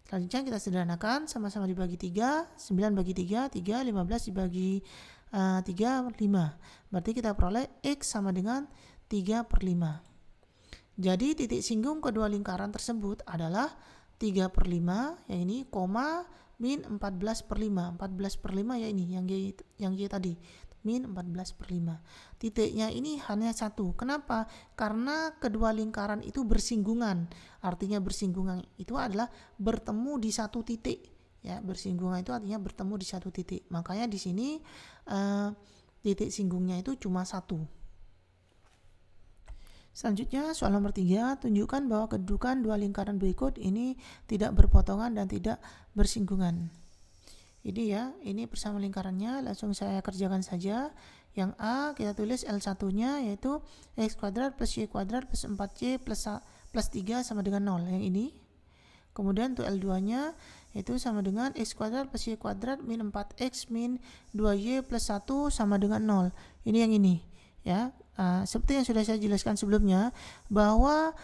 Selanjutnya kita sederhanakan, sama-sama dibagi 3, 9 bagi 3, 15 dibagi 3, 5. Berarti kita peroleh X sama dengan 3 per 5. Jadi titik singgung kedua lingkaran tersebut adalah 3 per 5, yang ini, koma, min 14 per 5. 14 per 5 ya ini, yang Y tadi. Min 14 per 5. Titiknya ini hanya satu. Kenapa? Karena kedua lingkaran itu bersinggungan. Artinya bersinggungan itu adalah bertemu di satu titik. Ya, bersinggungan itu artinya bertemu di satu titik. Makanya di sini titik singgungnya itu cuma satu. Selanjutnya soal nomor 3, tunjukkan bahwa kedudukan dua lingkaran berikut ini tidak berpotongan dan tidak bersinggungan. Ini ya, ini persamaan lingkarannya, langsung saya kerjakan saja. Yang A kita tulis L1-nya yaitu X kuadrat plus Y kuadrat plus 4Y plus 3 sama dengan 0, yang ini. Kemudian untuk L2-nya itu sama dengan X kuadrat plus Y kuadrat min 4X min 2Y plus 1 sama dengan 0. Ini yang ini, ya. Seperti yang sudah saya jelaskan sebelumnya, bahwa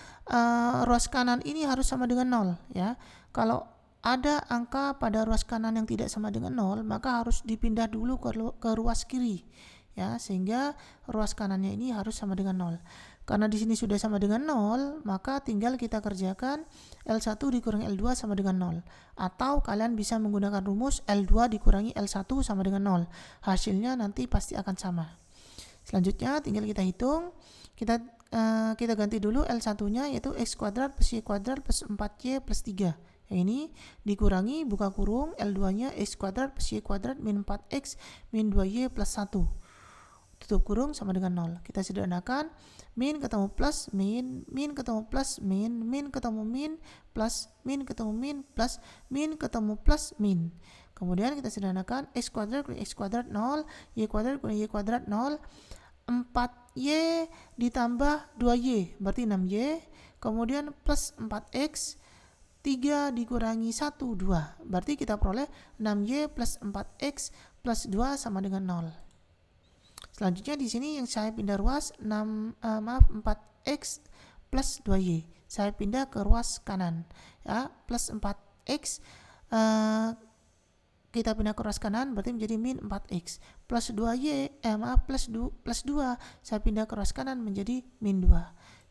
ruas kanan ini harus sama dengan 0, ya. Kalau ada angka pada ruas kanan yang tidak sama dengan 0, maka harus dipindah dulu ke ruas kiri, ya, sehingga ruas kanannya ini harus sama dengan 0. Karena di sini sudah sama dengan 0, maka tinggal kita kerjakan L1 dikurangi L2 sama dengan 0. Atau kalian bisa menggunakan rumus L2 dikurangi L1 sama dengan 0. Hasilnya nanti pasti akan sama. Selanjutnya tinggal kita hitung. Kita ganti dulu L1-nya yaitu X kuadrat plus Y kuadrat plus 4Y plus 3. Yang ini dikurangi, buka kurung, L2-nya X kuadrat plus Y kuadrat min 4X min 2Y plus 1. Tutup kurung sama dengan 0. Kita sederhanakan, min ketemu plus, min ketemu plus, min ketemu min, plus, min ketemu min, plus, min ketemu plus, min. Kemudian kita sederhanakan, X kuadrat kurangi X kuadrat 0, Y kuadrat kurangi Y kuadrat 0, 4Y ditambah 2Y, berarti 6Y, kemudian plus 4X, 3 dikurangi 1, 2. Berarti kita peroleh 6Y plus 4X plus 2 sama dengan 0. Selanjutnya di sini yang saya pindah ruas 4 4x plus 2y. Saya pindah ke ruas kanan. Ya, plus 4x kita pindah ke ruas kanan berarti menjadi min 4x plus 2y plus 2 saya pindah ke ruas kanan menjadi min 2.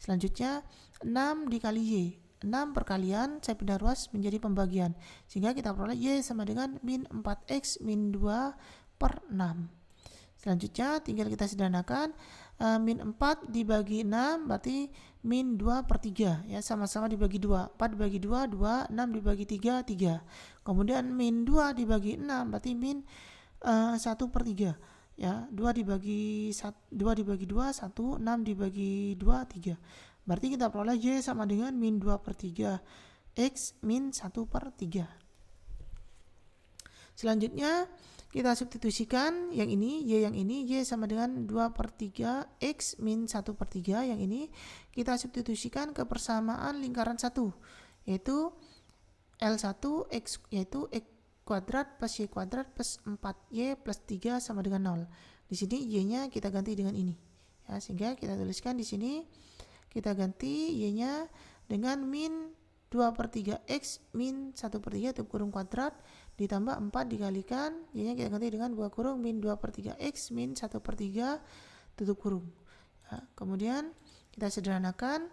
Selanjutnya 6 dikali y, 6 perkalian saya pindah ruas menjadi pembagian sehingga kita peroleh y sama dengan min 4x min 2 per 6. Selanjutnya tinggal kita sederhanakan, min 4 dibagi 6 berarti min 2 per 3 ya, sama-sama dibagi 2, 4 dibagi 2, 2, 6 dibagi 3, 3. Kemudian min 2 dibagi 6 berarti min 1 per 3 ya, 2 dibagi 2, 1, 6 dibagi 2, 3. Berarti kita peroleh y sama dengan min 2 per 3 x min 1 per 3. Selanjutnya kita substitusikan yang ini, y sama dengan 2 per 3 x min 1 per 3. Yang ini kita substitusikan ke persamaan lingkaran 1, yaitu L1 x, yaitu x kuadrat plus y kuadrat plus 4y plus 3 sama dengan 0. Di sini y-nya kita ganti dengan ini ya, sehingga kita tuliskan di sini kita ganti y-nya dengan min 2 per 3 x min 1 per 3 tutup kurung kuadrat ditambah 4 dikalikan y-nya kita ganti dengan buka kurung min 2 per 3 x min 1 per 3 tutup kurung ya. Kemudian kita sederhanakan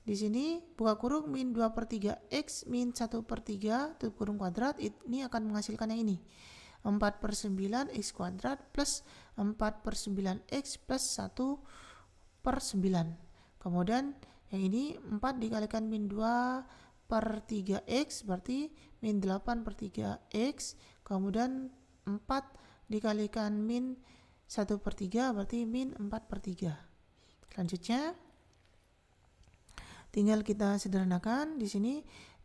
di sini buka kurung min 2 per 3 x min 1 per 3 tutup kurung kuadrat, ini akan menghasilkan yang ini 4 per 9 x kuadrat plus 4 per 9 x plus 1 per 9. Kemudian yang ini 4 dikalikan min 2 per 3x berarti min 8 per 3x, kemudian 4 dikalikan min 1 per 3 berarti min 4 per 3. Selanjutnya tinggal kita sederhanakan di sini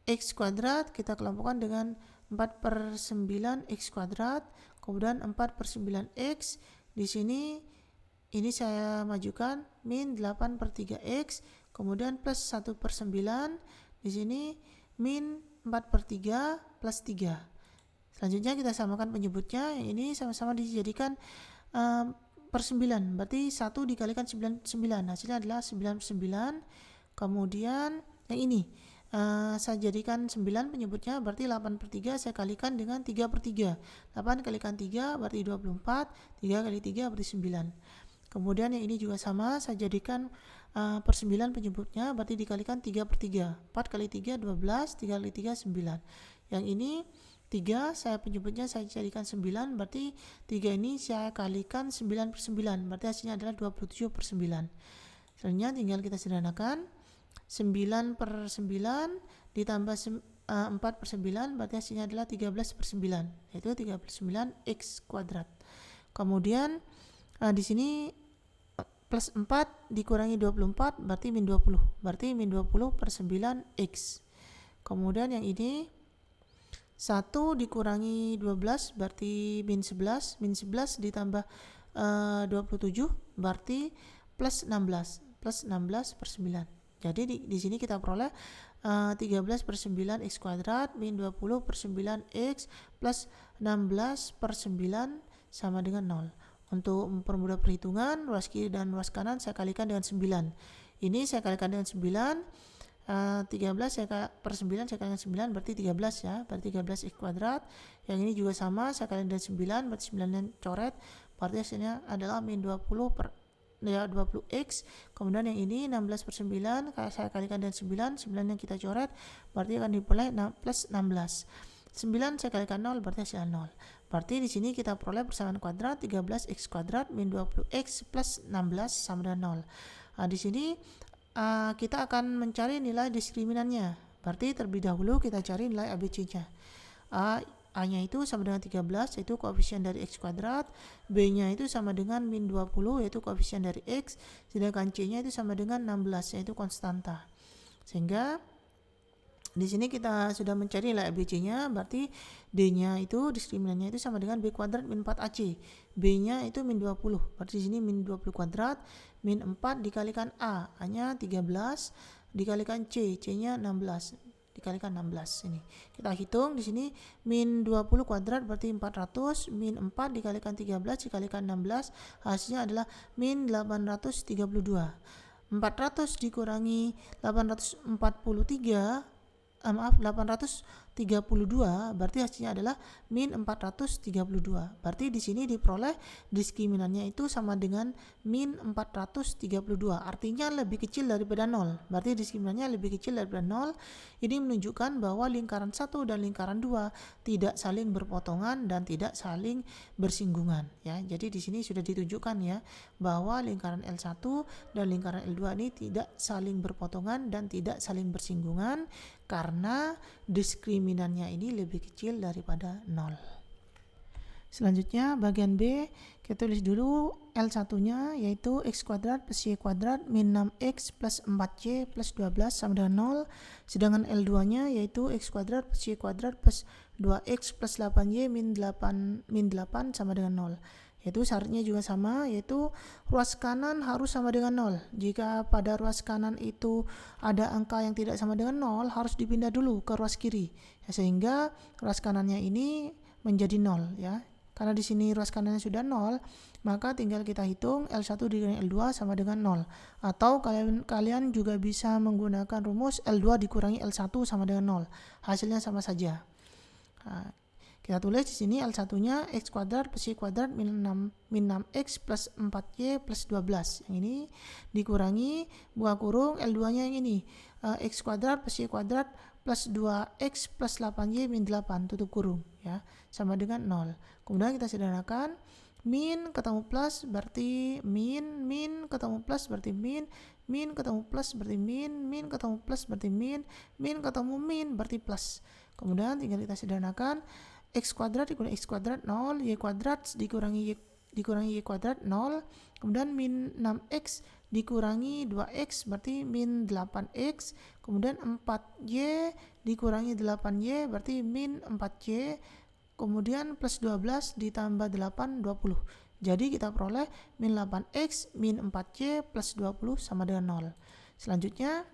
x kuadrat kita kelompokkan dengan 4 per 9 x kuadrat, kemudian 4 per 9x di sini ini saya majukan min 8 per 3x, kemudian plus 1 per 9 di sini min 4 per 3 plus 3. Selanjutnya kita samakan penyebutnya, yang ini sama-sama dijadikan per 9 berarti 1 dikalikan 9 hasilnya adalah 99. Kemudian yang ini saya jadikan 9 penyebutnya berarti 8 per 3 saya kalikan dengan 3 per 3, 8 kalikan 3 berarti 24, 3 kali 3 berarti 9. Kemudian yang ini juga sama, saya jadikan per 9 penyebutnya berarti dikalikan 3 per 3, 4 kali 3 12, 3 kali 3 9. Yang ini 3 saya penyebutnya saya jadikan 9 berarti 3 ini saya kalikan 9 per 9 berarti hasilnya adalah 27 per 9. Selanjutnya tinggal kita sederhanakan 9 per 9 ditambah 4 per 9 berarti hasilnya adalah 13 per 9, yaitu 39 x kuadrat. Kemudian di sini plus 4 dikurangi 24 berarti min 20, berarti min 20 per 9 x. Kemudian yang ini 1 dikurangi 12 berarti min 11, min 11 ditambah 27 berarti plus 16 per 9. Jadi di sini kita peroleh 13 per 9 x kuadrat min 20 per 9 x plus 16 per 9 sama dengan 0. Untuk mempermudah perhitungan, ruas kiri dan ruas kanan saya kalikan dengan 9. Ini saya kalikan dengan 9, 13 per 9 saya kalikan 9 berarti 13 ya, berarti 13 x kuadrat. Yang ini juga sama, saya kalikan dengan 9 berarti 9 yang coret, berarti hasilnya adalah min 20 per 20x. Kemudian yang ini 16 per 9 saya kalikan dengan 9 yang kita coret berarti akan diperoleh plus 16. 9 saya kalikan 0 berarti hasilnya 0. Berarti di sini kita peroleh persamaan kuadrat 13x kuadrat min 20x plus 16 sama dengan 0. Nah, di sini kita akan mencari nilai diskriminannya. Berarti terlebih dahulu kita cari nilai ABC-nya. A-nya itu sama dengan 13 yaitu koefisien dari x kuadrat, B-nya itu sama dengan min 20 yaitu koefisien dari x, sedangkan C-nya itu sama dengan 16 yaitu konstanta. Sehingga di sini kita sudah mencari nilai ABC-nya, berarti D-nya itu diskriminannya itu sama dengan B kuadrat min 4AC. B-nya itu min 20, berarti di sini min 20 kuadrat, min 4 dikalikan A-nya 13 dikalikan C-nya 16. Dikalikan 16 ini. Kita hitung di sini min 20 kuadrat berarti 400, min 4 dikalikan 13 dikalikan 16 hasilnya adalah min 832. 400 dikurangi 832, berarti hasilnya adalah min 432. Berarti di sini diperoleh diskriminannya itu sama dengan min 432. Artinya lebih kecil daripada 0. Berarti diskriminannya lebih kecil daripada 0. Ini menunjukkan bahwa lingkaran 1 dan lingkaran 2 tidak saling berpotongan dan tidak saling bersinggungan, ya. Jadi di sini sudah ditunjukkan ya bahwa lingkaran L1 dan lingkaran L2 ini tidak saling berpotongan dan tidak saling bersinggungan karena diskriminannya ini lebih kecil daripada 0. Selanjutnya bagian B, kita tulis dulu L1-nya yaitu x kuadrat plus y kuadrat min 6x plus 4y plus 12 sama dengan 0. Sedangkan L2-nya yaitu x kuadrat plus y kuadrat plus 2x plus 8y min 8 sama dengan 0. Yaitu syaratnya juga sama, yaitu ruas kanan harus sama dengan 0. Jika pada ruas kanan itu ada angka yang tidak sama dengan 0, harus dipindah dulu ke ruas kiri, ya, sehingga ruas kanannya ini menjadi 0, ya. Karena di sini ruas kanannya sudah 0, maka tinggal kita hitung L1 dikurangi L2 sama dengan 0. Atau kalian juga bisa menggunakan rumus L2 dikurangi L1 sama dengan 0. Hasilnya sama saja. Nah, kita tulis di sini L1-nya x kuadrat plus y kuadrat min 6x plus 4y plus 12. Yang ini dikurangi buka kurung L2-nya yang ini. X kuadrat plus y kuadrat plus 2x plus 8y min 8 tutup kurung, ya, sama dengan 0. Kemudian kita sederhanakan, min ketemu plus berarti min, min ketemu plus berarti min, min ketemu plus berarti min, min ketemu plus berarti min, min ketemu min berarti plus. Kemudian tinggal kita sederhanakan, x kuadrat dikurangi x kuadrat 0, y kuadrat dikurangi y kuadrat 0, kemudian min 6x dikurangi 2x berarti min 8x, kemudian 4y dikurangi 8y berarti min 4y, kemudian plus 12 ditambah 8 20. Jadi kita peroleh min 8x min 4y plus 20 sama dengan 0. Selanjutnya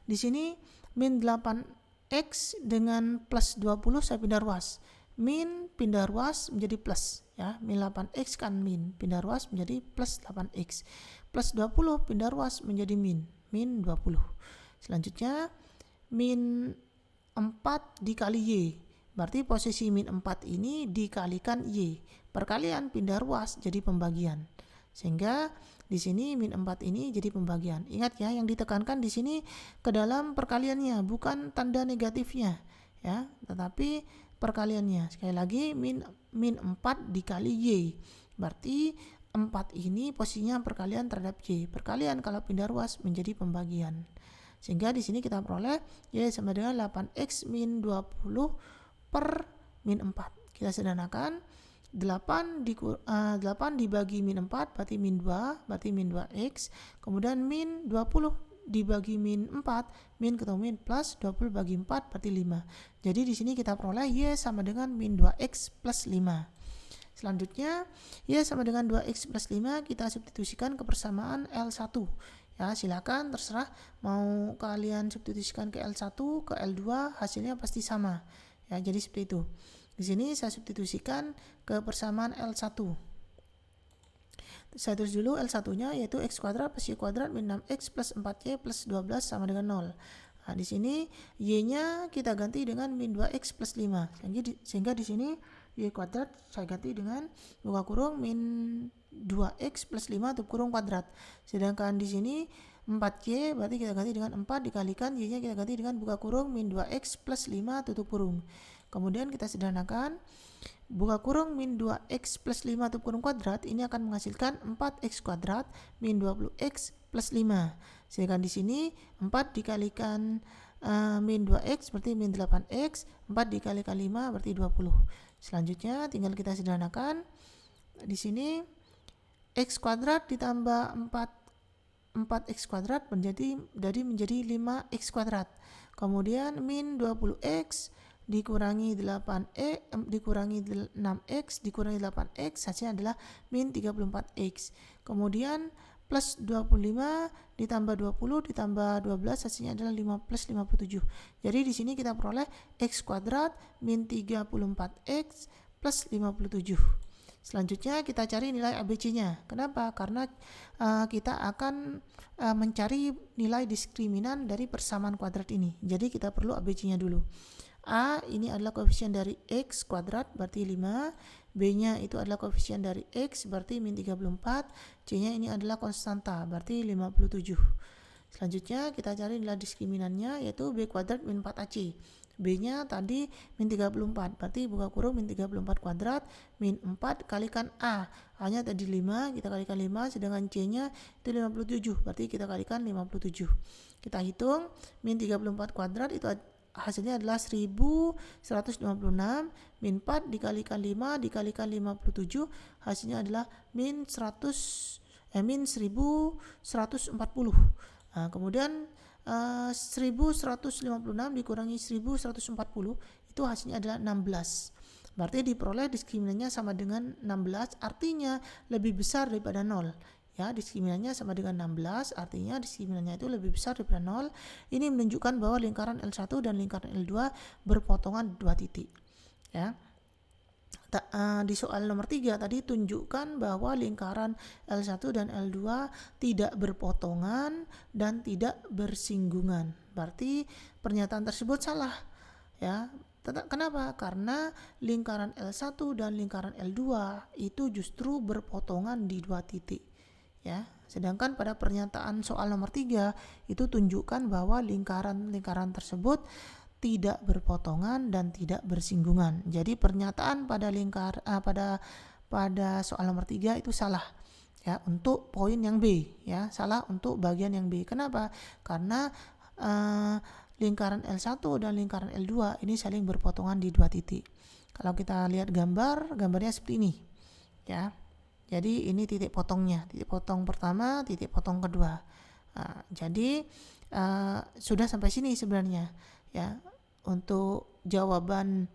di sini min 8x dengan plus 20 saya pindah ruas. Min pindah ruas menjadi plus, ya. Min 8x kan min, pindah ruas menjadi plus 8x. Plus 20 pindah ruas menjadi min 20. Selanjutnya min 4 dikali y. Berarti posisi min 4 ini dikalikan y. Perkalian pindah ruas jadi pembagian. Sehingga di sini min 4 ini jadi pembagian. Ingat ya, yang ditekankan di sini ke dalam perkaliannya, bukan tanda negatifnya, ya, tetapi perkaliannya. Sekali lagi min 4 dikali y. Berarti 4 ini posisinya perkalian terhadap y. Perkalian kalau pindah ruas menjadi pembagian. Sehingga di sini kita peroleh y sama dengan 8x min 20 per min 4. Kita sederhanakan, 8 dibagi min 4 berarti min 2, berarti min 2x. Kemudian min 20 dibagi min 4, min ketemu min plus 20 bagi 4 berarti 5. Jadi di sini kita peroleh y sama dengan min 2x plus 5. Selanjutnya y sama dengan 2x plus 5 kita substitusikan ke persamaan L1. Ya, silakan terserah mau kalian substitusikan ke L1 ke L2, hasilnya pasti sama. Ya, jadi seperti itu. Di sini saya substitusikan ke persamaan L1. Saya tulis dulu L1-nya yaitu x kuadrat plus y kuadrat min 6x plus 4y plus 12 sama dengan 0. Nah, di sini y-nya kita ganti dengan min 2x plus 5. Sehingga di sini y kuadrat saya ganti dengan buka kurung min 2x plus 5 tutup kurung kuadrat. Sedangkan di sini 4y berarti kita ganti dengan 4 dikalikan y-nya kita ganti dengan buka kurung min 2x plus 5 tutup kurung. Kemudian kita sederhanakan, buka kurung min 2x plus 5 tutup kurung kuadrat ini akan menghasilkan 4x kuadrat min 20x plus 5. Sedangkan di sini 4 dikalikan min 2x berarti min 8x, 4 dikalikan 5 berarti 20. Selanjutnya tinggal kita sederhanakan. Di sini x kuadrat ditambah 4x kuadrat menjadi 5x kuadrat. Kemudian min 20x dikurangi 6x dikurangi 8x hasilnya adalah min 34x. Kemudian plus 25 ditambah 20 ditambah 12 hasilnya adalah 5 plus 57. Jadi di sini kita peroleh x kuadrat min 34x plus 57. Selanjutnya kita cari nilai ABC-nya. Kenapa? Karena kita akan mencari nilai diskriminan dari persamaan kuadrat ini. Jadi kita perlu ABC-nya dulu. A ini adalah koefisien dari X kuadrat berarti 5, B-nya itu adalah koefisien dari X berarti min 34, C-nya ini adalah konstanta berarti 57. Selanjutnya kita cari nilai diskriminannya yaitu B kuadrat min 4AC. B-nya tadi min 34, berarti buka kurung min 34 kuadrat min 4 kalikan A. A-nya tadi 5, kita kalikan 5, sedangkan C-nya itu 57, berarti kita kalikan 57. Kita hitung min 34 kuadrat itu hasilnya adalah 1156 min 4 dikalikan 5 dikalikan 57, hasilnya adalah min 1140. Nah, kemudian 1156 dikurangi 1140 itu hasilnya adalah 16. Berarti diperoleh diskriminannya sama dengan 16, artinya lebih besar daripada 0. Ya, diskriminannya sama dengan 16, artinya diskriminannya itu lebih besar daripada 0. Ini menunjukkan bahwa lingkaran L1 dan lingkaran L2 berpotongan 2 titik. Ya. Di soal nomor 3 tadi tunjukkan bahwa lingkaran L1 dan L2 tidak berpotongan dan tidak bersinggungan. Berarti pernyataan tersebut salah. Ya. Kenapa? Karena lingkaran L1 dan lingkaran L2 itu justru berpotongan di 2 titik. Ya. Sedangkan pada pernyataan soal nomor 3 itu tunjukkan bahwa lingkaran tersebut tidak berpotongan dan tidak bersinggungan. Jadi pernyataan pada pada soal nomor 3 itu salah. Ya, untuk poin yang B, ya, salah untuk bagian yang B. Kenapa? Karena lingkaran L1 dan lingkaran L2 ini saling berpotongan di 2 titik. Kalau kita lihat gambarnya seperti ini. Ya. Jadi ini titik potongnya, titik potong pertama, titik potong kedua. Jadi sudah sampai sini sebenarnya. Ya, untuk jawaban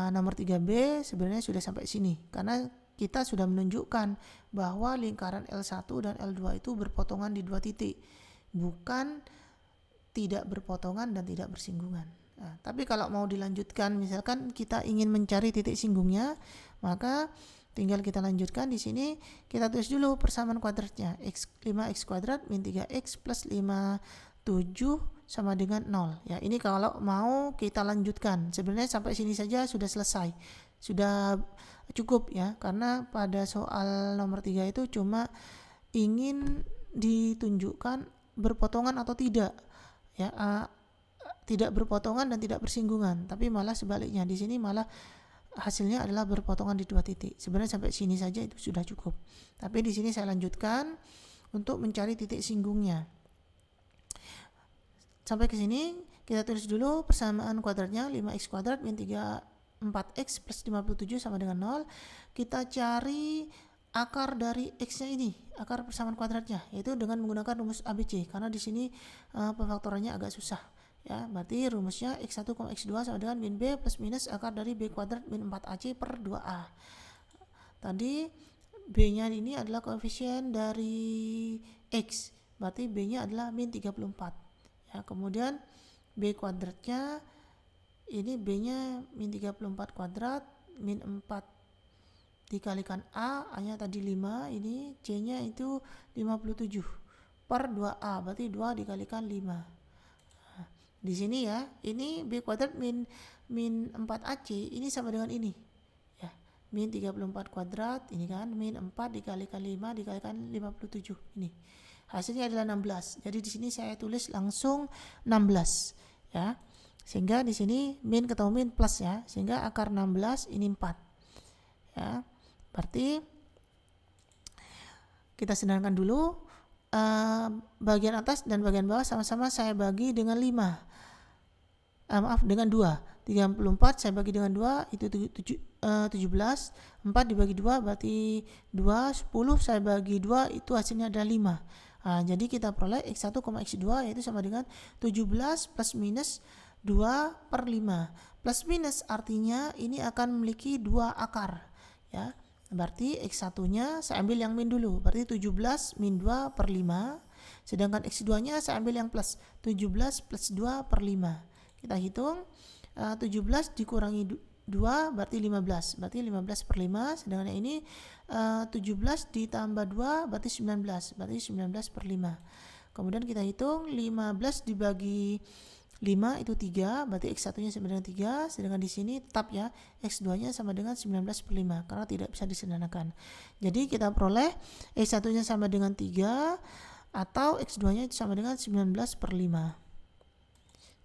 nomor 3B sebenarnya sudah sampai sini karena kita sudah menunjukkan bahwa lingkaran L1 dan L2 itu berpotongan di 2 titik, bukan tidak berpotongan dan tidak bersinggungan. Nah, tapi kalau mau dilanjutkan, misalkan kita ingin mencari titik singgungnya, maka tinggal kita lanjutkan di sini, kita tulis dulu persamaan kuadratnya. 5x kuadrat min 3x plus 57 sama dengan 0. Ya, ini kalau mau kita lanjutkan. Sebenarnya sampai sini saja sudah selesai. Sudah cukup ya, karena pada soal nomor 3 itu cuma ingin ditunjukkan berpotongan atau tidak. Ya, tidak berpotongan dan tidak bersinggungan, tapi malah sebaliknya. Di sini malah hasilnya adalah berpotongan di 2 titik. Sebenarnya sampai sini saja itu sudah cukup. Tapi di sini saya lanjutkan untuk mencari titik singgungnya. Sampai ke sini kita tulis dulu persamaan kuadratnya 5x kuadrat min 4x plus 57 sama dengan 0. Kita cari akar dari x-nya ini, akar persamaan kuadratnya, yaitu dengan menggunakan rumus ABC karena di sini pemfaktorannya agak susah. Ya, berarti rumusnya x1, x2 sama dengan min b plus minus akar dari b kuadrat min 4ac per 2a. Tadi b-nya ini adalah koefisien dari x, berarti b-nya adalah min 34. Ya, kemudian b kuadratnya ini b-nya min 34 kuadrat min 4 dikalikan a-nya tadi 5, ini c-nya itu 57 per 2a, berarti 2 dikalikan 5. Nah, di sini ya, ini b kuadrat min 4ac ini sama dengan ini. Ya, min 34 kuadrat ini kan min 4 dikalikan 5 dikalikan 57 ini. Hasilnya adalah 16. Jadi di sini saya tulis langsung 16 ya. Sehingga di sini min ketemu min plus ya. Sehingga akar 16 ini 4. Ya. Berarti kita sederhanakan dulu bagian atas dan bagian bawah sama-sama saya bagi dengan 5. Dengan 2. 34 saya bagi dengan 2 itu 17. 4 dibagi 2 berarti 2. 10 saya bagi 2 itu hasilnya adalah 5. Nah, jadi kita peroleh x1, x2 yaitu sama dengan 17 plus minus 2 per 5. Plus minus artinya ini akan memiliki 2 akar. Ya, berarti x1-nya saya ambil yang min dulu. Berarti 17 min 2 per 5. Sedangkan x2-nya saya ambil yang plus. 17 plus 2 per 5. Kita hitung 17 dikurangi 2 berarti 15. Berarti 15 per 5. Sedangkan yang ini 17 ditambah 2 berarti 19. Berarti 19 per 5. Kemudian kita hitung 15 dibagi 5 itu 3, berarti X1 nya sama dengan 3, sedangkan di sini tetap ya X2 nya sama dengan 19 per 5 karena tidak bisa disederhanakan. Jadi kita peroleh X1 nya sama dengan 3 atau X2 nya sama dengan 19 per 5.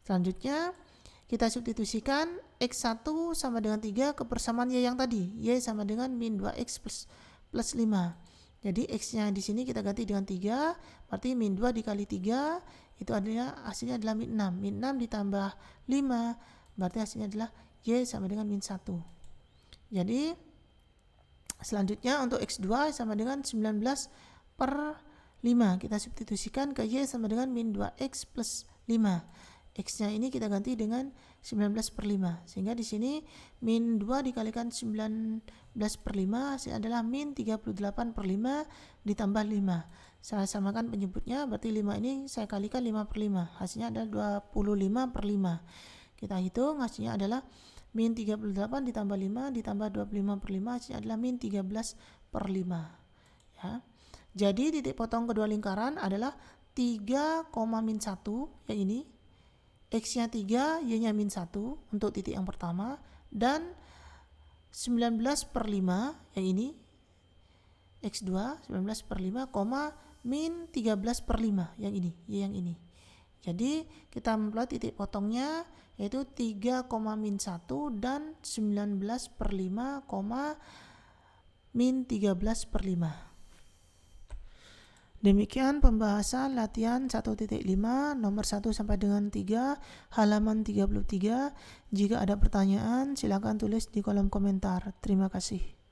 Selanjutnya kita substitusikan X1 sama dengan 3 ke persamaan Y yang tadi, Y sama dengan min 2X plus 5. Jadi X nya di sini kita ganti dengan 3, berarti min 2 dikali 3 itu adalah hasilnya adalah min 6. Min 6 ditambah 5 berarti hasilnya adalah Y sama dengan min 1. Jadi selanjutnya untuk X2 sama dengan 19 per 5. Kita substitusikan ke Y sama dengan min 2X plus 5. X nya ini kita ganti dengan 19 per 5. Sehingga di sini min 2 dikalikan 19 per 5 hasilnya adalah min 38 per 5 ditambah 5. Saya samakan penyebutnya, berarti 5 ini saya kalikan 5 per 5. Hasilnya adalah 25 per 5. Kita hitung hasilnya adalah min 38 ditambah 5 ditambah 25 per 5 hasilnya adalah min 13 per 5. Ya. Jadi titik potong kedua lingkaran adalah 3, min 1 yang ini. X nya 3, Y nya min 1 untuk titik yang pertama. Dan 19 per 5 yang ini. X2 19 per 5, min 13 per 5 yang ini, Y yang ini. Jadi kita membuat titik potongnya yaitu 3, min 1 dan 19 per 5, min 13 per 5. Demikian pembahasan latihan 1.5 nomor 1 sampai dengan 3 halaman 33. Jika ada pertanyaan silakan tulis di kolom komentar. Terima kasih.